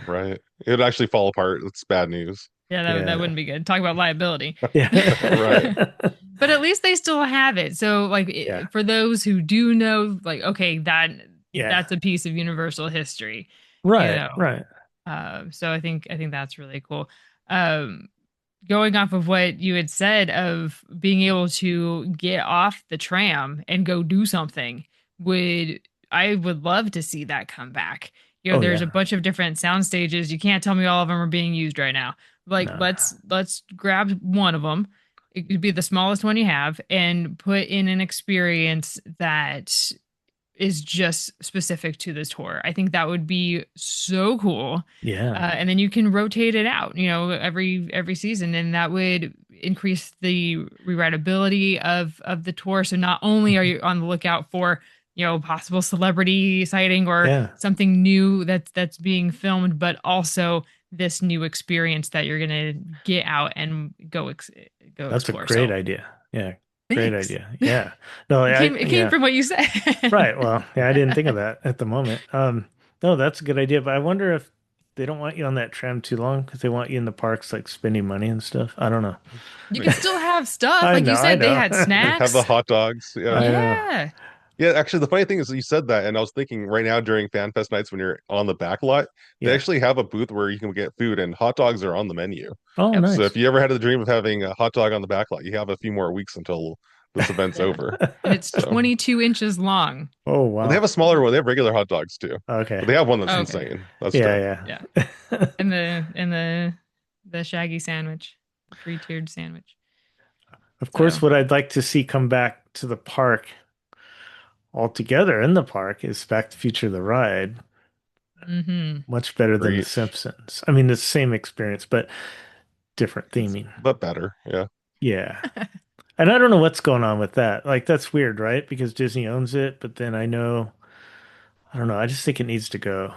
right. It would actually fall apart. It's bad news. Yeah, that Yeah. wouldn't be good. Talk about liability. Right. Yeah. But at least they still have it. So like Yeah. for those who do know, like, okay, Yeah. that's a piece of universal history, you Right. know. Right. So I think that's really cool. Um, Going off of what you had said of being able to get off the tram and go do something, would I would love to see that come back. Oh There's a yeah. bunch of different sound stages. You can't tell me all of them are being used right now. Like No. let's grab one of them. It could be the smallest one you have and put in an experience that is just specific to this tour. I think that would be so cool. Yeah. And then you can rotate it out, every season, and that would increase the rewritability of the tour. So not only are you on the lookout for possible celebrity sighting or Yeah. something new that's being filmed, but also this new experience that you're gonna get out and go That's a explore. great So idea. Yeah. Great thanks. idea. Yeah. No, It came yeah. from what you said. Right. Well, yeah, I didn't think of that at the moment. No, that's a good idea, but I wonder if they don't want you on that tram too long because they want you in the parks like spending money and stuff. I don't know. You can still have stuff. I Like you know, I said, they know. had Have the snacks. hot dogs. Yeah. I know. Yeah. Yeah, actually, the funny thing is that you said that, and I was thinking right now during FanFest nights when you're on the back lot, they Yeah. actually have a booth where you can get food, and hot dogs are on the menu. Oh, Yep. So if nice. you ever had the dream of having a hot dog on the back lot, you have a few more weeks until this event's Yeah. over. And it's So, 22 inches long. Oh, well, they have a wow. smaller one. They have regular hot dogs too, but Okay. they have one that's Oh, okay. insane. That's dope. Yeah, Yeah. yeah. And the shaggy sandwich, the three-tiered sandwich. Of course, So, what I'd like to see come back to the park altogether in the park is Back to the Future the ride. hmm Much better than The Preach, Simpsons. I mean, the same experience, but different theming. but better. Yeah. Yeah. And I don't know what's going on with that. Like, that's weird, right? Because Disney owns it, but then I don't know. I just think it needs to go.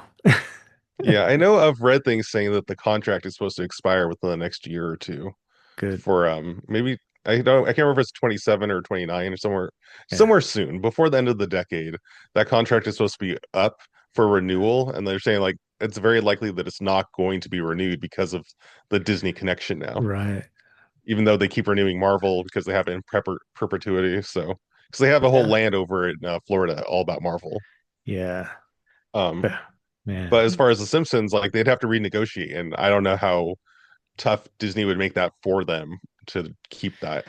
Yeah, I know I've read things saying that the contract is supposed to expire within the next year or two Good. for maybe I can't remember if it's 27 or 29 or Yeah. somewhere soon before the end of the decade. That contract is supposed to be up for renewal, and they're saying like it's very likely that it's not going to be renewed because of the Disney connection now, Right. even though they keep renewing Marvel because they have it in perpetuity. So because they have a whole yeah. land over in Florida all about Marvel. Yeah. Um, But, man, but as far as The Simpsons, like they'd have to renegotiate, and I don't know how tough Disney would make that for them to keep that.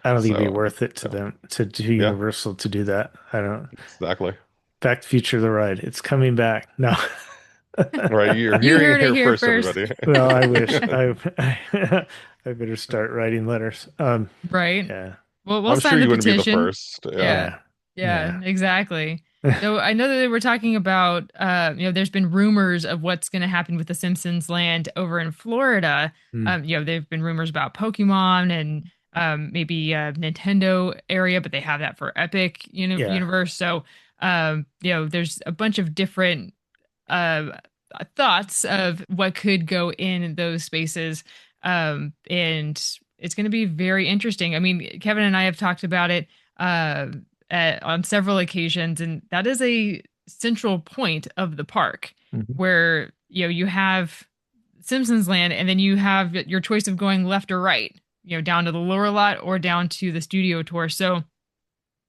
I don't think it'd be So, worth it to yeah, them to do yeah, Universal to do that. I don't. exactly. Back to the Future the ride. It's coming back. No. All right, you're You hearing it heard it here here first, first. everybody. Well, I wish I better start writing letters. Right. Yeah. We'll I'm sure sign the you wouldn't be the petition. first. Yeah, Yeah. Yeah. Yeah, Yeah. exactly. So I know that they were talking about, there's been rumors of what's going to happen with the Simpsons land over in Florida. Mm. There've been rumors about Pokemon and maybe Nintendo area, but they have that for Epic Yeah. universe. So, there's a bunch of different uh, thoughts of what could go in those spaces. And it's going to be very interesting. I mean, Kevin and I have talked about it on several occasions, and that is a central point of the park Mhm. where you have Simpsons Land, and then you have your choice of going left or right, down to the lower lot or down to the studio tour. So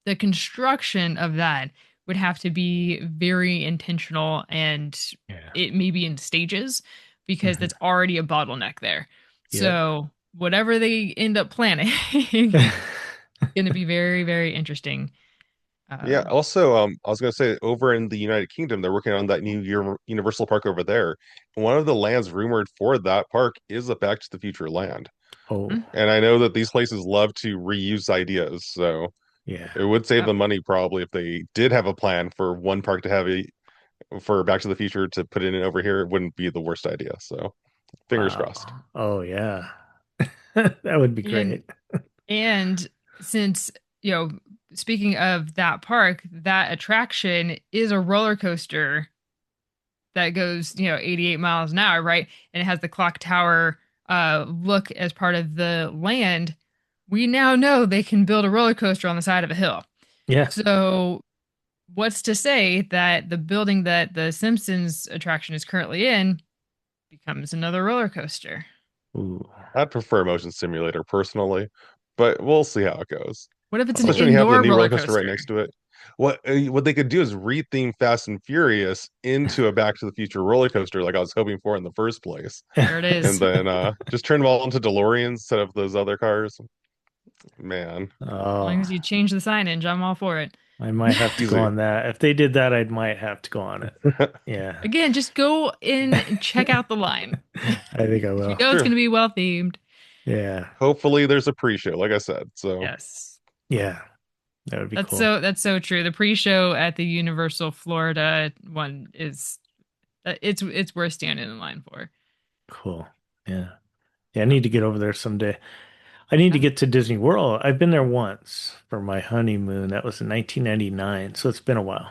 the construction of that would have to be very intentional, and Yeah. it may be in stages because Mhm. that's already a bottleneck there. Yep. So whatever they end up planning, going to be very, very interesting. Yeah. Um, Also, I was going to say over in the United Kingdom, they're working on that new Universal Park over there. And one of the lands rumored for that park is a Back to the Future land. Oh, mm, And I know that these places love to reuse ideas, so yeah. it would save yep. them money probably if they did have a plan for one park to have a for Back to the Future to put it in over here. It wouldn't be the worst idea. So fingers crossed. Wow. Oh, yeah. That would be And great. and since, you know, speaking of that park, that attraction is a roller coaster that goes, 88 miles an hour, right? And it has the clock tower look as part of the land. We now know they can build a roller coaster on the side of a hill. Yeah. So, what's to say that the building that the Simpsons attraction is currently in becomes another roller coaster? Ooh. I'd prefer Motion Simulator personally, but we'll see how it goes. What if it's an Especially when you have the indoor new roller roller coaster right coaster? next to it. What they could do is retheme Fast and Furious into a Back to the Future roller coaster, like I was hoping for in the first place, There it and is. then just turn them all into DeLoreans instead of those other cars. Man, As long Oh, as you change the signage, I'm all for it. I might have to go easy. on that. If they did that, I might have to go on it. Yeah. Again, just go in and check out the line. I think I You will. know it's True. going to be well themed. Yeah. Hopefully, there's a pre-show, like I said. So Yes. Yeah. That would be That's cool. so that's so true. The pre-show at the Universal Florida one is it's worth standing in line for. Cool. Yeah. Yeah, I Yeah. need to get over there someday. I need to Yeah. get to Disney World. I've been there once for my honeymoon. That was in 1999, so it's been a while.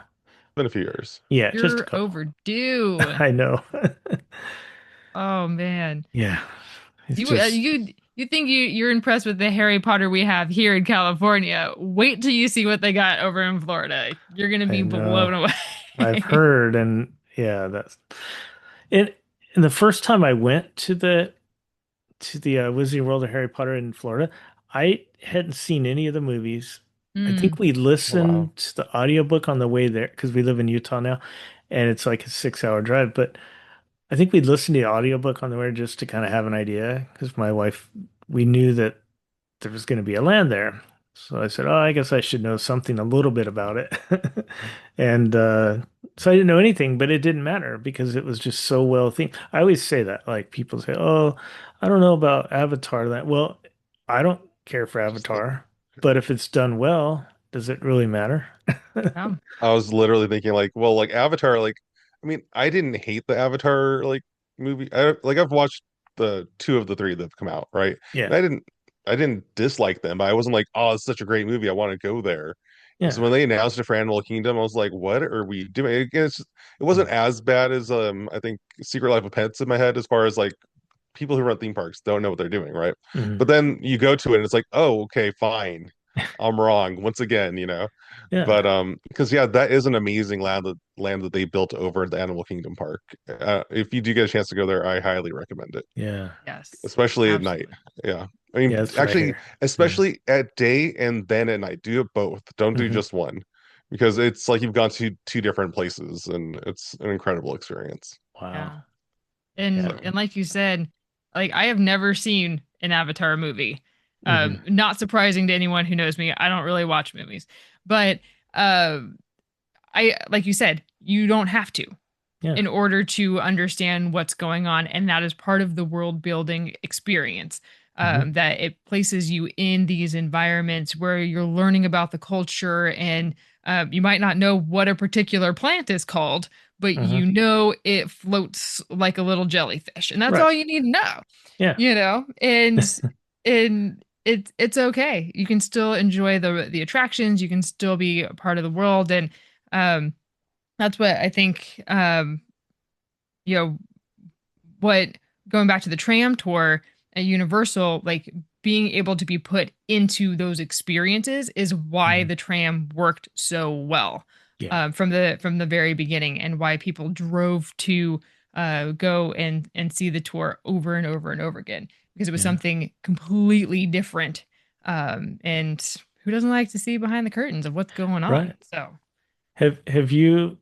been a few years. Yeah, just a You're couple. overdue. I know. Oh man. Yeah, it's You just, you think you're impressed with the Harry Potter we have here in California. Wait till you see what they got over in Florida. You're going to I be blown know. I've away. heard, and yeah, that's it. And the first time I went to the Wizarding World of Harry Potter in Florida, I hadn't seen any of the movies. I think Mm, we Oh, wow. listened to the audiobook on the way there because we live in Utah now, and it's like a 6 hour drive. But I think we listened to the audiobook on the way just to kind of have an idea because my wife, we knew that there was going to be a land there. So I said, "Oh, I guess I should know something a little bit about it." And so I didn't know anything, but it didn't matter because it was just so well themed. I always say that, like people say, "Oh, I don't know about Avatar." That well, I don't care for Just like Avatar, but if it's done well, does it really matter? yeah. I was literally thinking, like, well, like Avatar, like, I mean, I didn't hate the Avatar like movie. I've watched the two of the three that have come out, right? And Yeah, I didn't dislike them, but I wasn't like, oh, it's such a great movie. I want to go there. So yeah. when they announced it for Animal Kingdom, I was like, what are we doing? Again, it wasn't as bad as I think Secret Life of Pets in my head as far as like people who run theme parks don't know what they're doing, right? Mhm. But then you go to it and it's like, oh, okay, fine. I'm wrong once again, you know. But Yeah, because yeah, that is an amazing land that they built over at the Animal Kingdom Park. If you do get a chance to go there, I highly recommend it, yeah, Yes. especially at night. Absolutely. Yeah. I mean, yeah. That's what I actually, hear. Yeah. especially at day and then at night. Do it both. Don't do Hmm. just one, because it's like you've gone to two different places, and it's an incredible experience. Wow. Yeah. Yeah. So And like you said, like I have never seen an Avatar movie. Hmm. Not surprising to anyone who knows me. I don't really watch movies. But I like you said, you don't have to Yeah. in order to understand what's going on. And that is part of the world building experience. Hmm. That it places you in these environments where you're learning about the culture and you might not know what a particular plant is called, but Hmm. you know it floats like a little jellyfish. And that's Right. all you need to know, Yeah. and it's okay. You can still enjoy the attractions, you can still be a part of the world. And um that's what I think you know what going back to the tram tour at Universal, like being able to be put into those experiences is why Hmm. the tram worked so well Yeah. from the very beginning, and why people drove to go and see the tour over and over and over again because it was Yeah. something completely different. And who doesn't like to see behind the curtains of what's going on? Right. So Have you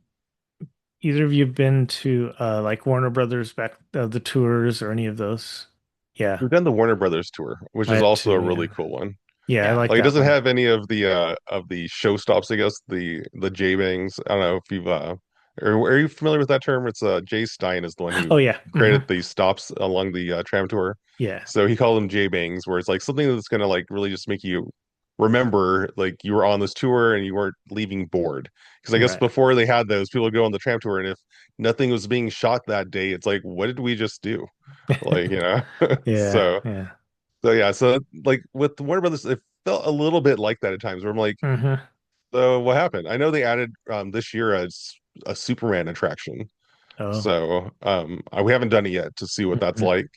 either of you been to like Warner Brothers back the tours or any of those? Yeah, we've done the Warner Brothers tour, which I is have also a too. really Yeah. cool one. Yeah, I Yeah. like Like it that doesn't one. have any of the show stops, I guess, the J bangs. I don't know if you've or are you familiar with that term? It's Jay Stein is the one Oh who yeah. created the stops along the tram tour. Yeah. So he called them J bangs, where it's like something that's gonna like really just make you remember like you were on this tour and you weren't leaving bored. Because I guess Right. before they had those, people would go on the tram tour, and if nothing was being shot that day, it's like, what did we just do? Like, Yeah. so Yeah. so like with Warner Brothers, it felt a little bit like that at times where I'm like, Hmm. so what happened? I know they added this year a Superman attraction. Oh. So we haven't done it yet to see what that's Hmm. like,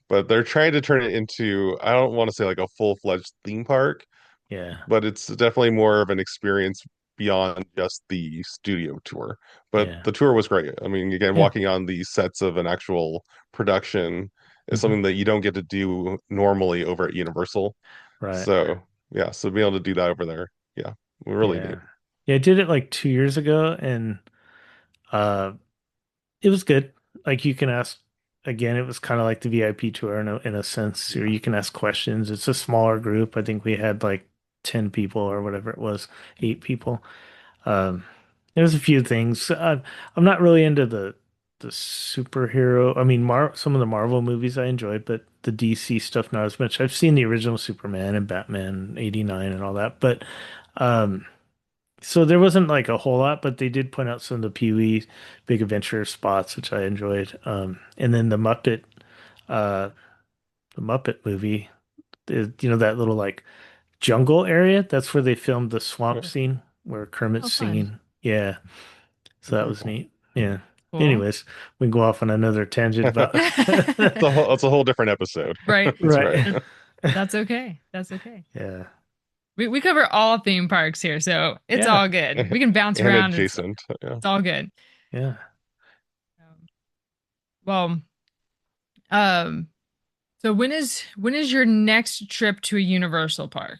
but they're trying to turn it into, I don't want to say like a full-fledged theme park, Yeah. but it's definitely more of an experience beyond just the studio tour. But Yeah. the tour was great. I mean, again, Yeah. walking on the sets of an actual production is Hmm. something that you don't get to do normally over at Universal. Right. So yeah, so being able to do that over there, yeah, really neat. Yeah. Yeah, I did it like 2 years ago and uh it was good. Like you can ask again, it was kind of like the VIP tour in a sense, or you can ask questions. It's a smaller group. I think we had like 10 people or whatever it was, 8 people. Um, there's a few things. I'm not really into the superhero. I mean, some of the Marvel movies I enjoyed, but the DC stuff not as much. I've seen the original Superman and Batman '89 and all that, but um, so there wasn't like a whole lot, but they did point out some of the Pee-wee Big Adventure spots, which I enjoyed. And then uh, the Muppet movie, that little like jungle area. That's where they filmed the swamp Yeah, scene where Kermit's Oh, fun. singing. Yeah, so that very was cool. neat. Yeah. Cool. Anyways, we can go off on another tangent about. It's a whole different episode. Right. That's right. Right. That's okay. That's okay. Yeah. We cover all theme parks here, so it's Yeah. all good. We can bounce And around. adjacent. Yeah. It's all good. Yeah. Well, um, so when is your next trip to a Universal park?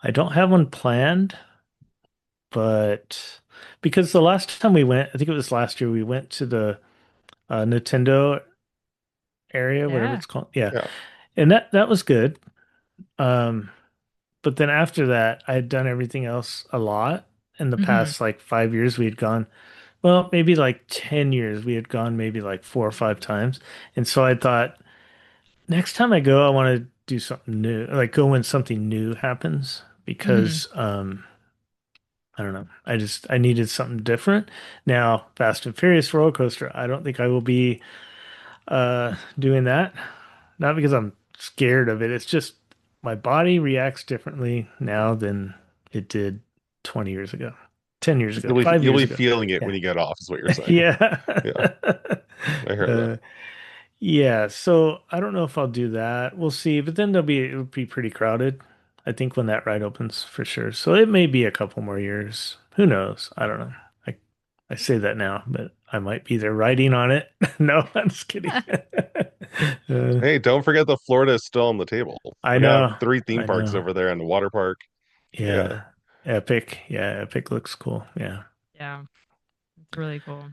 I don't have one planned, but because the last time we went, I think it was last year, we went to the Nintendo area, whatever Yeah. it's called. Yeah. Yeah. And that was good. Um, but then after that, I had done everything else a lot. In the Hmm. past like 5 years, we had gone, well, maybe like 10 years, we had gone maybe like 4 or 5 times. And so I thought, next time I go, I want to do something new, like go when something new happens Hmm. because I don't know. I needed something different. Now, Fast and Furious roller coaster, I don't think I will be doing that. Not because I'm scared of it. It's just my body reacts differently now than it did 20 years ago, 10 years ago, five You'll years be ago. feeling it when Yeah. you get off, is what you're saying. Yeah. Yeah, I hear that. Uh, yeah. So I don't know if I'll do that. We'll see. But then it'll be pretty crowded. I think when that ride opens for sure. So it may be a couple more years. Who knows? I don't know. I I say that now, but I might be there riding on it. No, I'm just kidding. Hey, don't forget that Florida is still on the table. I We have know. three theme I parks know. over there and the water park. Yeah. Yeah. Epic. Yeah, Epic looks cool. Yeah. Yeah, it's really cool.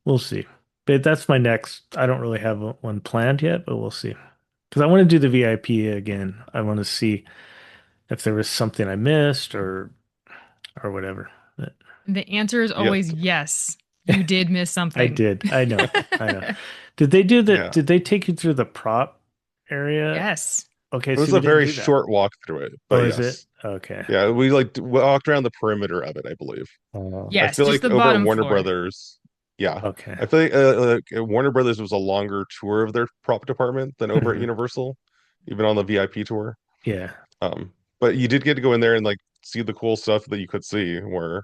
We'll see. But that's my next. I don't really have one planned yet, but we'll see. Because I want to do the VIP again. I want to see if there was something I missed or whatever. But And the answer is Yeah. always yes. You did miss I something. did. I know. I know. Yeah. Did they take you through the prop area? Yes. Okay, It see, was we a didn't very do that. short walk through it, Oh, but is it? yes. Okay. Yeah, we like walked around the perimeter of it, I believe. Oh, I Yes, feel just like the over at bottom Warner floor. Brothers, yeah. okay. I feel like Warner Brothers was a longer tour of their prop department than over at Mhm. Universal, even on the VIP tour. Yeah. Um, but you did get to go in there and like see the cool stuff that you could see where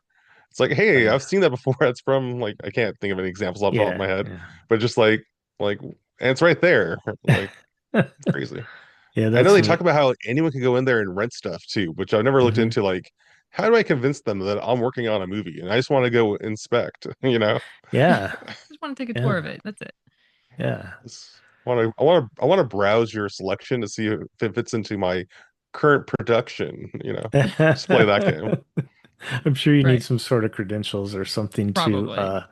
it's like, hey, Uh, I've seen that before. That's from like I can't think of any examples off the top of yeah. my head, Yeah. but just like and it's right there. Like it's crazy. Yeah, I know that's they talk neat. about how anyone can go in there and rent stuff too, which I've never looked Hmm. into like how do I convince them that I'm working on a movie and I just want to go inspect, you know? Yeah. Just want to take a tour Yeah. of it. That's it. Yeah. I want to browse your selection to see if it fits into my current production, you know. Just play that game. I'm sure you need Right. some sort of credentials or something to Probably.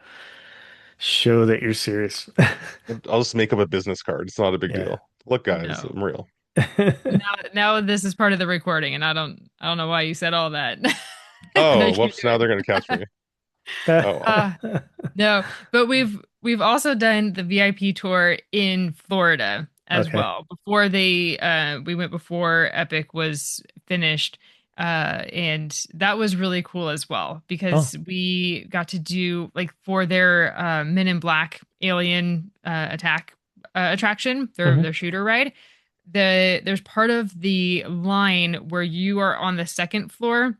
show that you're serious. I'll just make up a business card. It's not a big Yeah. deal. Look, guys, No. I'm real. Now this is part of the recording, and I don't know why you said all that. No, Oh, keep whoops! Now doing. they're gonna catch me. Oh well. Uh, no, but we've also done the VIP tour in Florida as Okay. well. Before we went before Epic was finished. And that was really cool as well Oh. because we got to do like for their Men in Black alien attack attraction, Hmm. their shooter ride. There's part of the line where you are on the second floor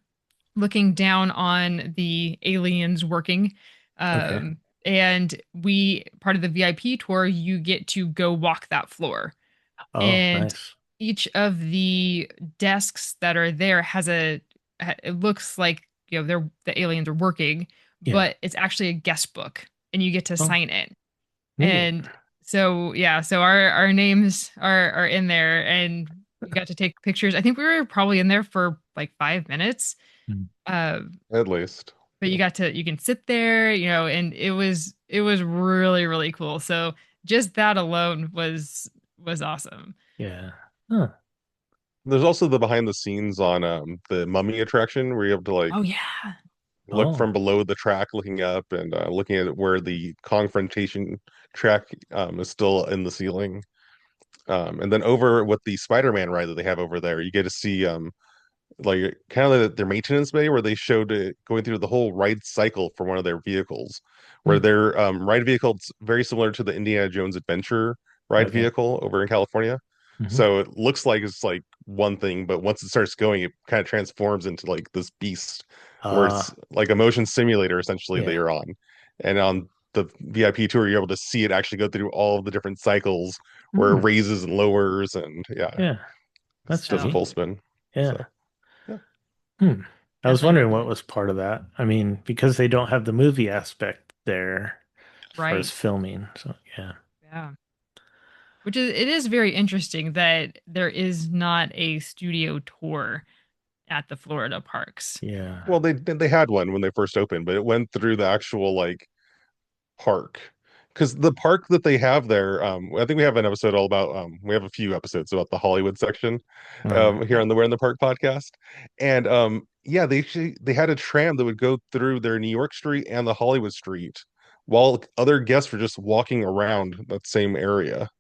looking down on the aliens working. Okay. And we, part of the VIP tour, you get to go walk that floor. Oh, And nice. each of the desks that are there it looks like, the aliens are working, Yeah. but it's actually a guest book and you get to Oh, sign it. neat. And so, yeah, so our names are in there and we got to take pictures. I think we were probably in there for like 5 minutes. Mm. Uh, At least. but you can sit there, and it was really, really cool. So just that alone was awesome. Yeah. Huh. There's also the behind the scenes on the Mummy attraction where you have to like Oh yeah. look Oh. from below the track, looking up and looking at where the confrontation track is still in the ceiling. And then over with the Spider-Man ride that they have over there, you get to see like kind of their maintenance bay where they showed it going through the whole ride cycle for one of their vehicles, where Hmm. their ride vehicle is very similar to the Indiana Jones Adventure ride Okay. vehicle over in California. Hmm. So it looks like it's like one thing, but once it starts going, it kind of transforms into like this beast where it's like a motion simulator essentially that Yeah. you're on. And on the VIP tour, you're able to see it actually go through all of the different cycles where it Hmm. raises and lowers, and yeah, Yeah. it That's does a neat. full spin. So Yeah. yeah. Hmm. I was Definitely wondering what recommend. was part of that. I mean, because they don't have the movie aspect there as far as Right. filming. So, yeah. Yeah. It is very interesting that there is not a studio tour at the Florida parks. Yeah. Well, they had one when they first opened, but it went through the actual like park. Because the park that they have there, I think we have an episode all about we have a few episodes about the Hollywood section Uh, here on the Where in the Park podcast. And yeah, they had a tram that would go through their New York Street and the Hollywood Street while other guests were just walking around that same area.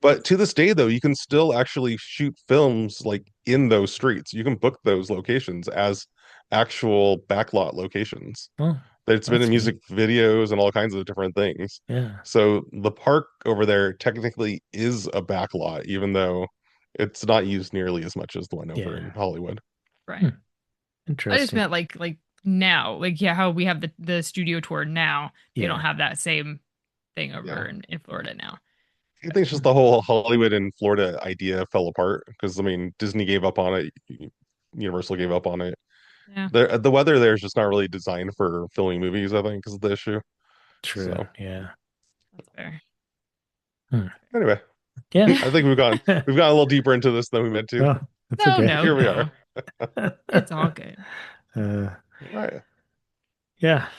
But to this day, though, you can still actually shoot films like in those streets. You can book those locations as actual backlot locations. oh, It's been in that's music neat. videos and all kinds of different things. Yeah. So the park over there technically is a backlot, even though it's not used nearly as much as the one over Yeah. in Hollywood. Hmm. Right. I just Interesting. meant like now, like yeah, how we have the studio tour now. They don't Yeah. have that same thing over Yeah. in Florida now. I think it's just the whole Hollywood and Florida idea fell apart because I mean Disney gave up on it, Universal gave up on it. Yeah, The weather there is just not really designed for filming movies, I think, is the issue. True. So Yeah. that's fair. Hmm. anyway, Yeah. I think we've gone a little deeper into this than we meant to. Oh, that's No, okay. no, Here we are. no. It's all good. Uh, All right. yeah.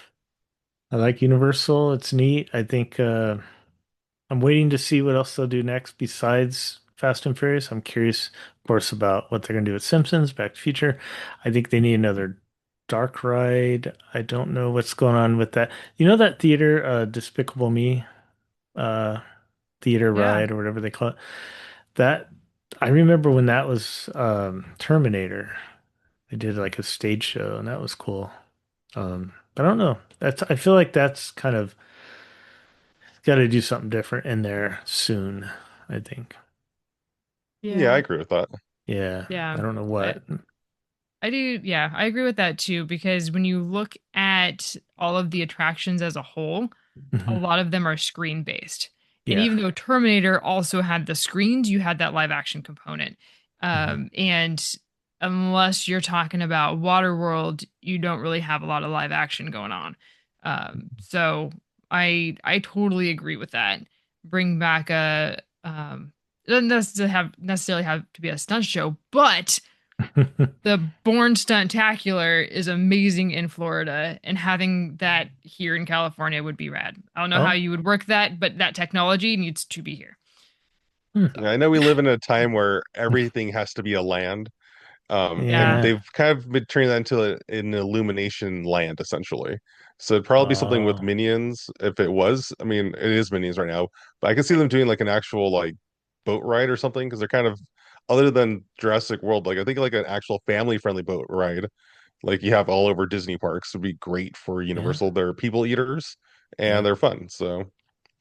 I like Universal. It's neat. I think I'm waiting to see what else they'll do next besides Fast and Furious. I'm curious, of course, about what they're going to do with Simpsons, Back to the Future. I think they need another dark ride. I don't know what's going on with that. You know that theater, Despicable Me, uh, theater Yeah, ride or whatever they call it? That I remember when that was Terminator. They did like a stage show and that was cool. But I don't know. I feel like that's kind of got to do something different in there soon, I think. Yeah, I yeah, agree with that. Yeah, yeah. I don't know I, what. I do. Yeah, I agree with that too. Because when you look at all of the attractions as a whole, a Mhm. lot of them are screen based. And Yeah. even though Terminator also had the screens, you had that live action component. Mhm. And unless you're talking about Waterworld, you don't really have a lot of live action going on. So I totally agree with that. Bring back a it doesn't necessarily have to be a stunt show, but the Born Stuntacular is amazing in Florida, and having that here in California would be rad. I don't know how Oh, you would work that, but that technology needs to be here. Hmm. I know we live in a time where everything has to be a land. And Yeah. Yeah. they've kind of been turning that into an illumination land essentially. So it'd probably be something with Oh, minions if it was. I mean, it is minions right now, but I can see them doing like an actual like boat ride or something because they're kind of other than Jurassic World, like I think like an actual family friendly boat ride, like you have all over Disney parks would be great for yeah. Universal. They're people eaters and Yeah. they're fun. So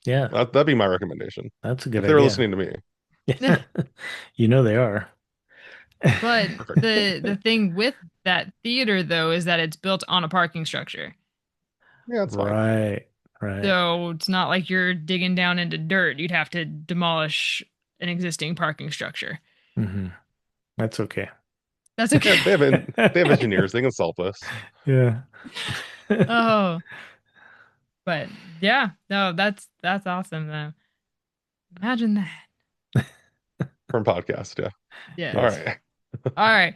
Yeah. that'd be my recommendation That's a good if they were idea. listening to me. You know they are. But Perfect. the thing with that theater though is that it's built on a parking structure. Yeah, that's fine. Right. Right. So it's not like you're digging down into dirt. You'd have to demolish an existing parking structure. Hmm. That's okay. That's okay. Yeah, they have engineers. They can solve this Yeah. Oh, but yeah, no, that's awesome though. Imagine that. from podcast. Yeah. All Yes. Yes. right. All right.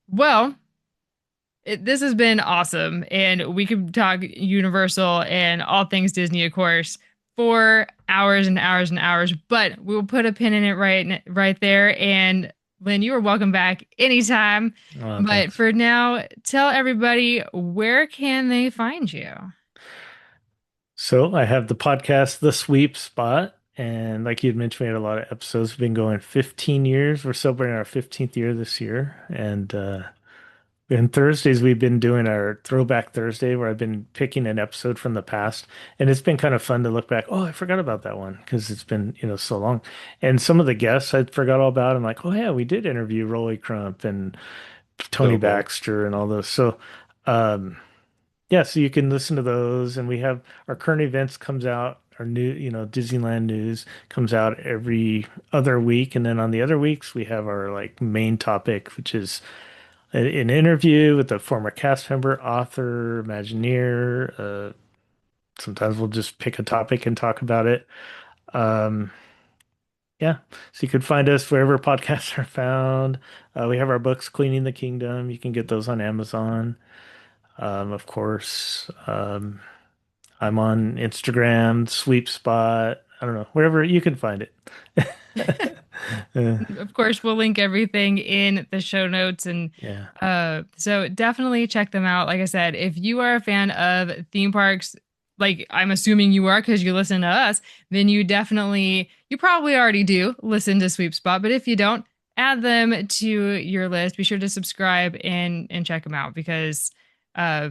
Well, this has been awesome, and we could talk Universal and all things Disney, of course, for hours and hours and hours. But we will put a pin in it right there. And Lynn, you are welcome back anytime. Oh, But thanks. for now, tell everybody where can they find you? So I have the podcast, The Sweep Spot. And like you'd mentioned, we had a lot of episodes. We've been going 15 years. We're celebrating our 15th year this year. And Thursdays, we've been doing our Throwback Thursday, where I've been picking an episode from the past. And it's been kind of fun to look back. Oh, I forgot about that one because it's been, so long. And some of the guests I forgot all about. I'm like, oh, yeah, we did interview Rolly Crump and Tony So cool. Baxter and all those. So, um, yeah, so you can listen to those. And we have our current events comes out, our new, Disneyland news comes out every other week. And then on the other weeks, we have our like main topic, which is an interview with a former cast member, author, Imagineer. Sometimes we'll just pick a topic and talk about it. Um, yeah, so you could find us wherever podcasts are found. We have our books, Cleaning the Kingdom. You can get those on Amazon. Of course, I'm on Instagram, Sweep Spot. I don't know, wherever you can find it. Uh, Of course, we'll link everything in the show notes. And yeah, so definitely check them out. Like I said, if you are a fan of theme parks, like I'm assuming you are because you listen to us, then you probably already do listen to Sweep Spot. But if you don't, add them to your list. Be sure to subscribe and check them out because, uh,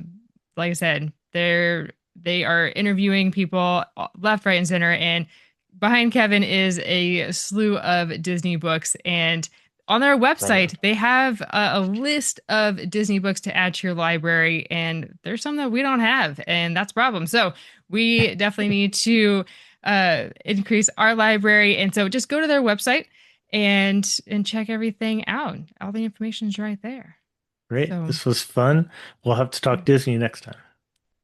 like I said, they are interviewing people left, right, and center. And behind Kevin is a slew of Disney books. And on their Right on. website, they have a list of Disney books to add to your library. And there's some that we don't have, and that's a problem. So we definitely need to increase our library. And so just go to their website and check everything out. All the information is right there. great. So This was fun. We'll have to talk Disney next time.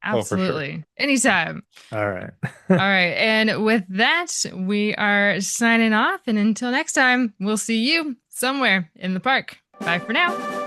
Oh, for sure. absolutely. Anytime. All right. All right. And with that, we are signing off. And until next time, we'll see you somewhere in the park. Bye for now.